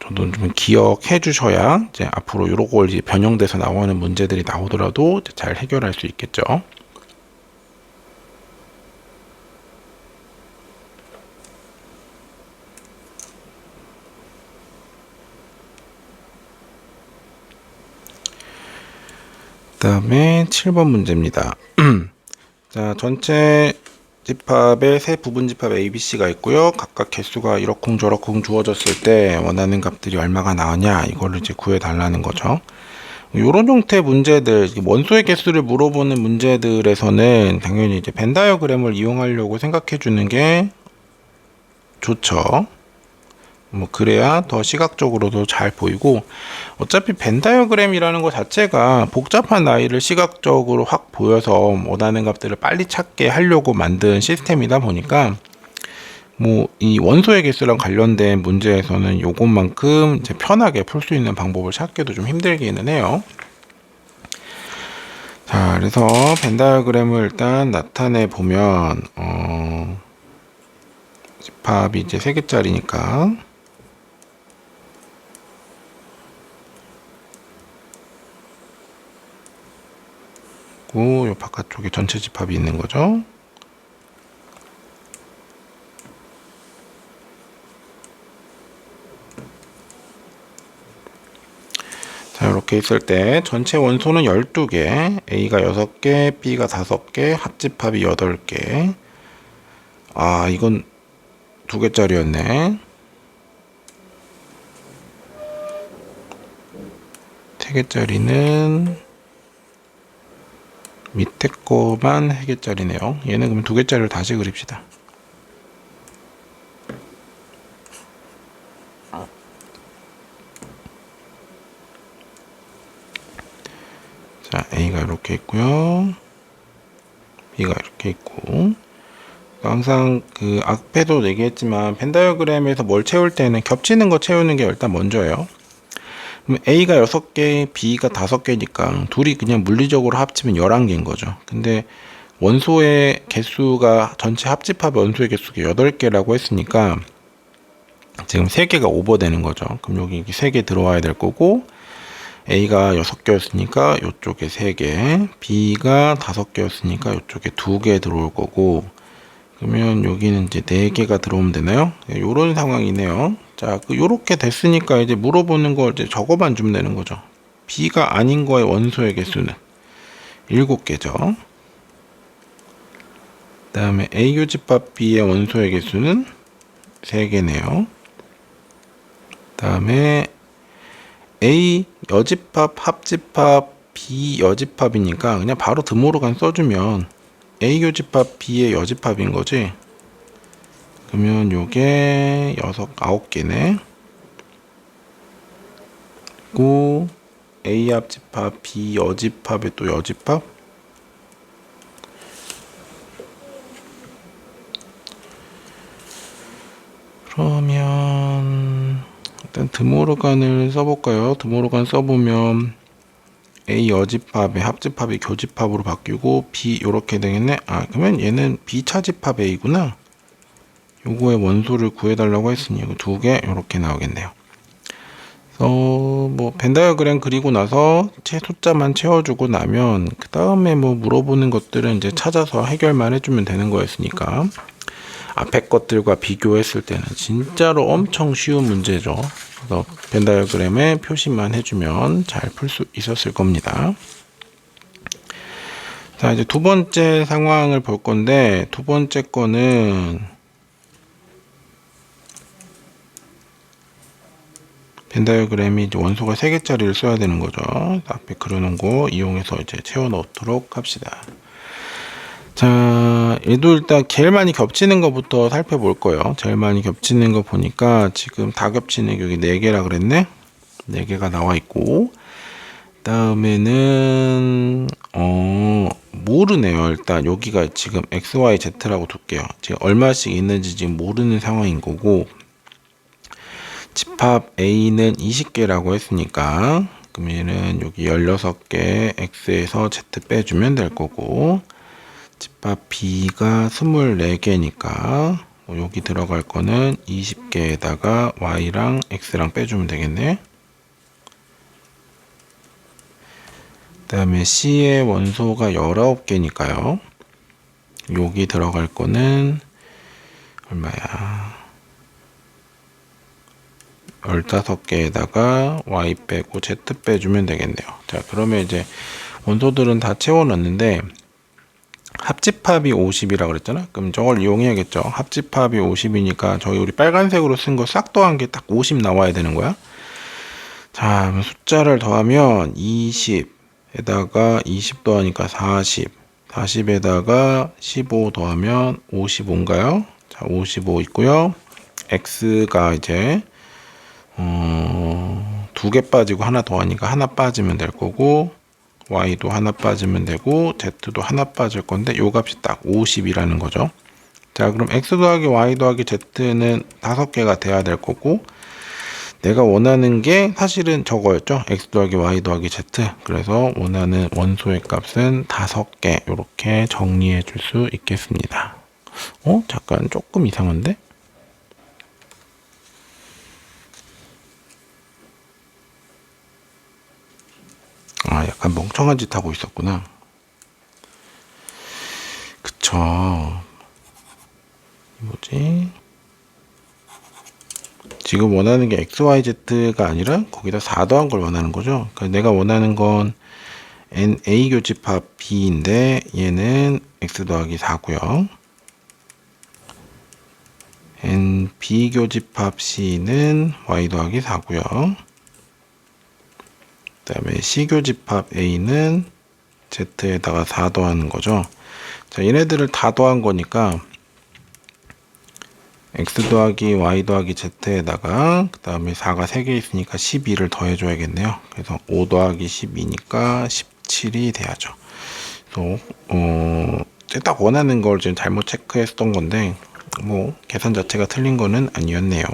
Speaker 1: 저도 좀 기억해 주셔야 이제 앞으로 요런 이제 변형돼서 나오는 문제들이 나오더라도 잘 해결할 수 있겠죠. 그다음에 7번 문제입니다. 자, 전체 집합에 세 부분 집합 ABC가 있고요. 각각 개수가 이러쿵저러쿵 주어졌을 때 원하는 값들이 얼마가 나오냐 이거를 이제 구해 달라는 거죠. 이런 형태의 문제들, 원소의 개수를 물어보는 문제들에서는 당연히 이제 벤 다이어그램을 이용하려고 생각해 주는 게 좋죠. 뭐 그래야 더 시각적으로도 잘 보이고, 어차피 벤 다이어그램이라는 것 자체가 복잡한 나이를 시각적으로 확 보여서 원하는 값들을 빨리 찾게 하려고 만든 시스템이다 보니까 뭐 이 원소의 개수랑 관련된 문제에서는 요것만큼 이제 편하게 풀 수 있는 방법을 찾기도 좀 힘들기는 해요. 자, 그래서 벤 다이어그램을 일단 나타내 보면 집합이 이제 3개짜리니까 요 바깥쪽에 전체 집합이 있는 거죠. 자, 이렇게 있을 때 전체 원소는 12개, A가 6개, B가 5개, 합집합이 8개. 아, 이건 2개짜리였네. 3개짜리는 밑에 거만 3개짜리네요. 얘는 그럼 2개짜리를 다시 그립시다. 자, A가 이렇게 있고요. B가 이렇게 있고. 항상 그 앞에도 얘기했지만 벤 다이어그램에서 뭘 채울 때는 겹치는 거 채우는 게 일단 먼저예요. 그럼 A가 6개, B가 5개니까 둘이 그냥 물리적으로 합치면 11개인 거죠. 근데 원소의 개수가 전체 합집합의 원소의 개수가 8개라고 했으니까 지금 3개가 오버되는 거죠. 그럼 여기 3개 들어와야 될 거고, A가 6개였으니까 이쪽에 3개, B가 5개였으니까 이쪽에 2개 들어올 거고, 그러면 여기는 이제 4개가 들어오면 되나요? 요런 상황이네요. 자, 요렇게 됐으니까 이제 물어보는 걸 이제 적어만 주면 되는 거죠. B가 아닌 거의 원소의 개수는 7개죠. 그 다음에 A 요집합 B의 원소의 개수는 3개네요. 그 다음에 A 여집합, 합집합, B 여집합이니까 그냥 바로 드모르간 써주면 A 요집합 B의 여집합인 거지. 그러면 요게 9개네. 그리고 A 합집합, B 여집합의 또 여집합. 그러면 일단 드모르간을 써볼까요? 드모르간 써보면 A 여집합의 합집합이 교집합으로 바뀌고 B 요렇게 되겠네. 아, 그러면 얘는 B 차집합 A구나. 요거의 원소를 구해달라고 했으니 이거 2개 요렇게 나오겠네요. 그래서 뭐 벤 다이어그램 그리고 나서 숫자만 채워주고 나면 그 다음에 뭐 물어보는 것들은 이제 찾아서 해결만 해주면 되는 거였으니까 앞에 것들과 비교했을 때는 진짜로 엄청 쉬운 문제죠. 그래서 벤 다이어그램에 표시만 해주면 잘 풀 수 있었을 겁니다. 자, 이제 두 번째 상황을 볼 건데, 두 번째 거는 벤 다이어그램이 이제 원소가 3개짜리를 써야 되는 거죠. 앞에 그려놓은 거 이용해서 이제 채워 넣도록 합시다. 자, 얘도 일단 제일 많이 겹치는 것부터 살펴볼 거예요. 제일 많이 겹치는 거 보니까 지금 다 겹치는 게 여기 4개라 그랬네. 4개가 나와 있고, 다음에는 모르네요. 일단 여기가 지금 XYZ라고 둘게요. 지금 얼마씩 있는지 지금 모르는 상황인 거고, 집합 A는 20개라고 했으니까 그러면은 여기 16개 X에서 Z 빼주면 될 거고, 집합 B가 24개니까 여기 들어갈 거는 20개에다가 y랑 x랑 빼주면 되겠네. 그 다음에 c의 원소가 19개니까요. 여기 들어갈 거는 얼마야? 15개에다가 y 빼고 z 빼주면 되겠네요. 자, 그러면 이제 원소들은 다 채워놨는데 합집합이 50이라고 그랬잖아. 그럼 저걸 이용해야겠죠. 합집합이 50이니까 저희 우리 빨간색으로 쓴 거 싹 더한 게 딱 50 나와야 되는 거야. 자, 숫자를 더하면 20에다가 20 더하니까 40, 40에다가 15 더하면 55인가요? 자, 55 있고요. x가 이제 2개 빠지고 하나 더하니까 하나 빠지면 될 거고, y도 하나 빠지면 되고 z도 하나 빠질 건데 요 값이 딱 50이라는 거죠. 자, 그럼 x 더하기 y 더하기 z는 5개가 돼야 될 거고, 내가 원하는 게 사실은 저거였죠. x 더하기 y 더하기 z. 그래서 원하는 원소의 값은 5개. 이렇게 정리해 줄 수 있겠습니다. 잠깐 조금 이상한데? 약간 멍청한 짓 하고 있었구나. 그쵸. 뭐지? 지금 원하는 게 XYZ가 아니라 거기다 4 더한 걸 원하는 거죠. 그러니까 내가 원하는 건 A 교집합 B인데 얘는 X 더하기 4고요. B 교집합 C는 Y 더하기 4고요. 그 다음에 C 교집합 A는 Z에다가 4 더하는 거죠. 자, 얘네들을 다 더한 거니까 x 더하기 y 더하기 z에다가 그 다음에 4가 3개 있으니까 12를 더해줘야겠네요. 그래서 5 더하기 12니까 17이 돼야죠. 그래서 딱 원하는 걸 지금 잘못 체크했던 건데 뭐 계산 자체가 틀린 거는 아니었네요.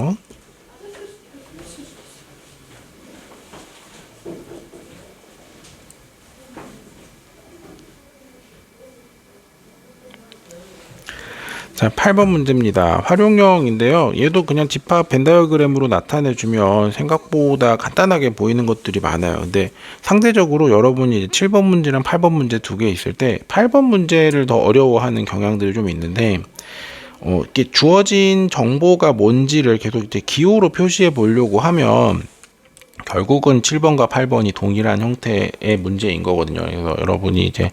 Speaker 1: 자, 8번 문제입니다. 활용형인데요. 얘도 그냥 집합 벤 다이어그램으로 나타내주면 생각보다 간단하게 보이는 것들이 많아요. 근데 상대적으로 여러분이 7번 문제랑 8번 문제 두 개 있을 때 8번 문제를 더 어려워하는 경향들이 좀 있는데 이렇게 주어진 정보가 뭔지를 계속 이제 기호로 표시해 보려고 하면 결국은 7번과 8번이 동일한 형태의 문제인 거거든요. 그래서 여러분이 이제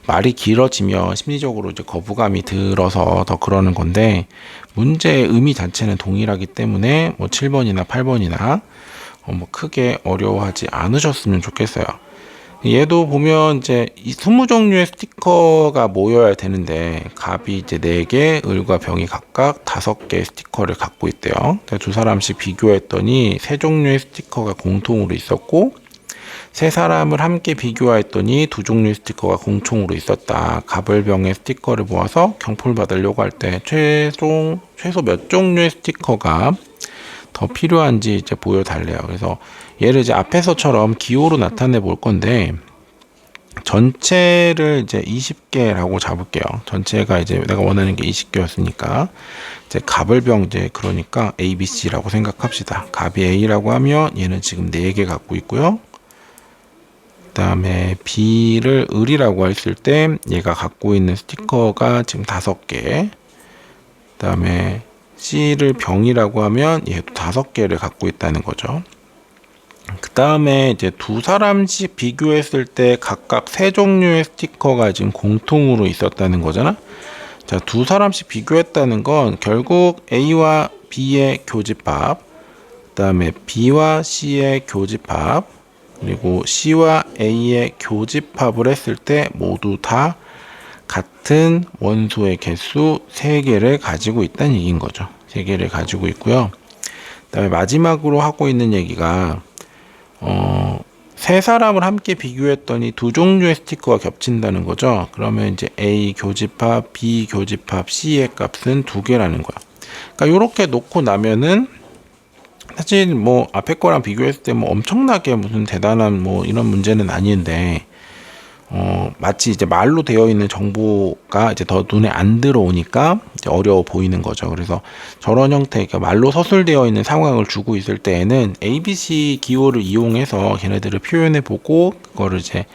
Speaker 1: 말이 길어지면 심리적으로 이제 거부감이 들어서 더 그러는 건데, 문제의 의미 자체는 동일하기 때문에 뭐 7번이나 8번이나 뭐 크게 어려워하지 않으셨으면 좋겠어요. 얘도 보면 이제 이 20종류의 스티커가 모여야 되는데 갑이 이제 4개, 을과 병이 각각 5개의 스티커를 갖고 있대요. 두 사람씩 비교했더니 3종류의 스티커가 공통으로 있었고 3사람을 함께 비교했더니 2종류의 스티커가 공통으로 있었다. 갑을 병의 스티커를 모아서 경품을 받으려고 할 때 최소 몇 종류의 스티커가 더 필요한지 이제 보여달래요. 그래서 얘를 이제 앞에서처럼 기호로 나타내 볼 건데, 전체를 이제 20개라고 잡을게요. 전체가 이제 내가 원하는 게 20개였으니까, 이제 갑을병 이제 그러니까 A, B, C라고 생각합시다. 갑이 A라고 하면 얘는 지금 4개 갖고 있고요. 그 다음에 B를 을이라고 했을 때 얘가 갖고 있는 스티커가 지금 5개. 그 다음에 C를 병이라고 하면 얘도 5개를 갖고 있다는 거죠. 그 다음에 이제 2사람씩 비교했을 때 각각 3종류의 스티커가 지금 공통으로 있었다는 거잖아. 자, 2사람씩 비교했다는 건 결국 A와 B의 교집합, 그 다음에 B와 C의 교집합, 그리고 C와 A의 교집합을 했을 때 모두 다 같은 원소의 개수 3개를 가지고 있다는 얘기인 거죠. 3개를 가지고 있고요. 그 다음에 마지막으로 하고 있는 얘기가 3사람을 함께 비교했더니 2종류의 스티커가 겹친다는 거죠. 그러면 이제 A 교집합, B 교집합, C의 값은 2개라는 거야. 그러니까 이렇게 놓고 나면은 사실 뭐 앞에 거랑 비교했을 때 뭐 엄청나게 무슨 대단한 뭐 이런 문제는 아닌데 마치 이제 말로 되어 있는 정보가 이제 더 눈에 안 들어오니까 이제 어려워 보이는 거죠. 그래서 저런 형태, 그러니까 말로 서술되어 있는 상황을 주고 있을 때에는 ABC 기호를 이용해서 걔네들을 표현해 보고 그거를 이제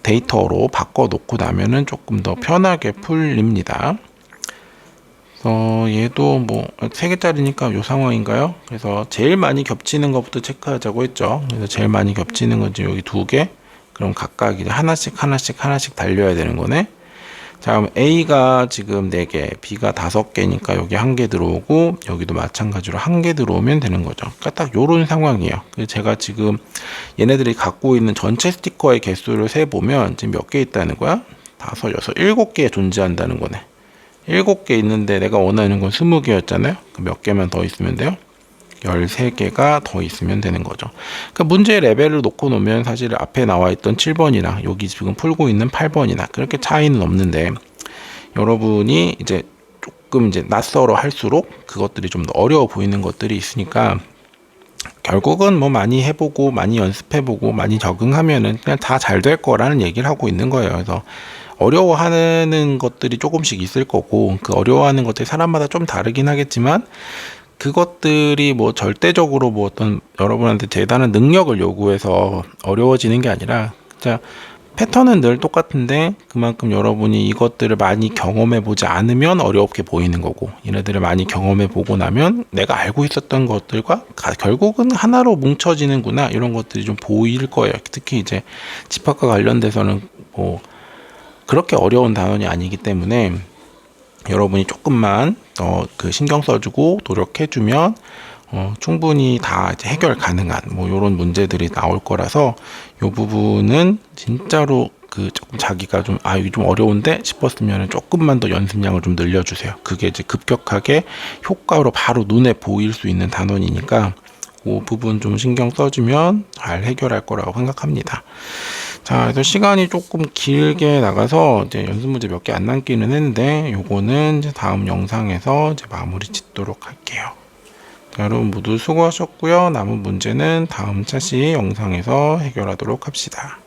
Speaker 1: 데이터로 바꿔 놓고 나면은 조금 더 편하게 풀립니다. 그래서 얘도 뭐 3개짜리니까 요 상황인가요? 그래서 제일 많이 겹치는 것부터 체크하자고 했죠. 그래서 제일 많이 겹치는 건지 여기 2개. 그럼 각각 이제 하나씩 달려야 되는 거네. 자, 그럼 A가 지금 4개, B가 5개니까 여기 1개 들어오고 여기도 마찬가지로 1개 들어오면 되는 거죠. 그러니까 딱 요런 상황이에요. 그래서 제가 지금 얘네들이 갖고 있는 전체 스티커의 개수를 세보면 지금 몇 개 있다는 거야? 5, 6, 7개 존재한다는 거네. 7개 있는데 내가 원하는 건 20개였잖아요. 몇 개만 더 있으면 돼요? 13개가 더 있으면 되는 거죠. 그러니까 문제 레벨을 놓고 놓으면 사실 앞에 나와 있던 7번이나 여기 지금 풀고 있는 8번이나 그렇게 차이는 없는데 여러분이 이제 조금 이제 낯설어 할수록 그것들이 좀 더 어려워 보이는 것들이 있으니까 결국은 뭐 많이 해보고 많이 연습해보고 많이 적응하면은 그냥 다 잘 될 거라는 얘기를 하고 있는 거예요. 그래서 어려워하는 것들이 조금씩 있을 거고 그 어려워하는 것들이 사람마다 좀 다르긴 하겠지만 그것들이 뭐 절대적으로 뭐 어떤 여러분한테 대단한 능력을 요구해서 어려워지는 게 아니라 진짜 패턴은 늘 똑같은데 그만큼 여러분이 이것들을 많이 경험해 보지 않으면 어렵게 보이는 거고 얘네들을 많이 경험해 보고 나면 내가 알고 있었던 것들과 결국은 하나로 뭉쳐지는구나 이런 것들이 좀 보일 거예요. 특히 이제 집합과 관련돼서는 뭐 그렇게 어려운 단원이 아니기 때문에 여러분이 조금만 그 신경 써주고 노력해주면 충분히 다 이제 해결 가능한 뭐 이런 문제들이 나올 거라서 이 부분은 진짜로 그 조금 자기가 좀 이게 좀 어려운데 싶었으면 조금만 더 연습량을 좀 늘려주세요. 그게 이제 급격하게 효과로 바로 눈에 보일 수 있는 단원이니까 그 부분 좀 신경 써주면 잘 해결할 거라고 생각합니다. 자, 그래서 시간이 조금 길게 나가서 이제 연습 문제 몇 개 안 남기는 했는데 요거는 이제 다음 영상에서 이제 마무리 짓도록 할게요. 자, 여러분 모두 수고하셨고요. 남은 문제는 다음 차시 영상에서 해결하도록 합시다.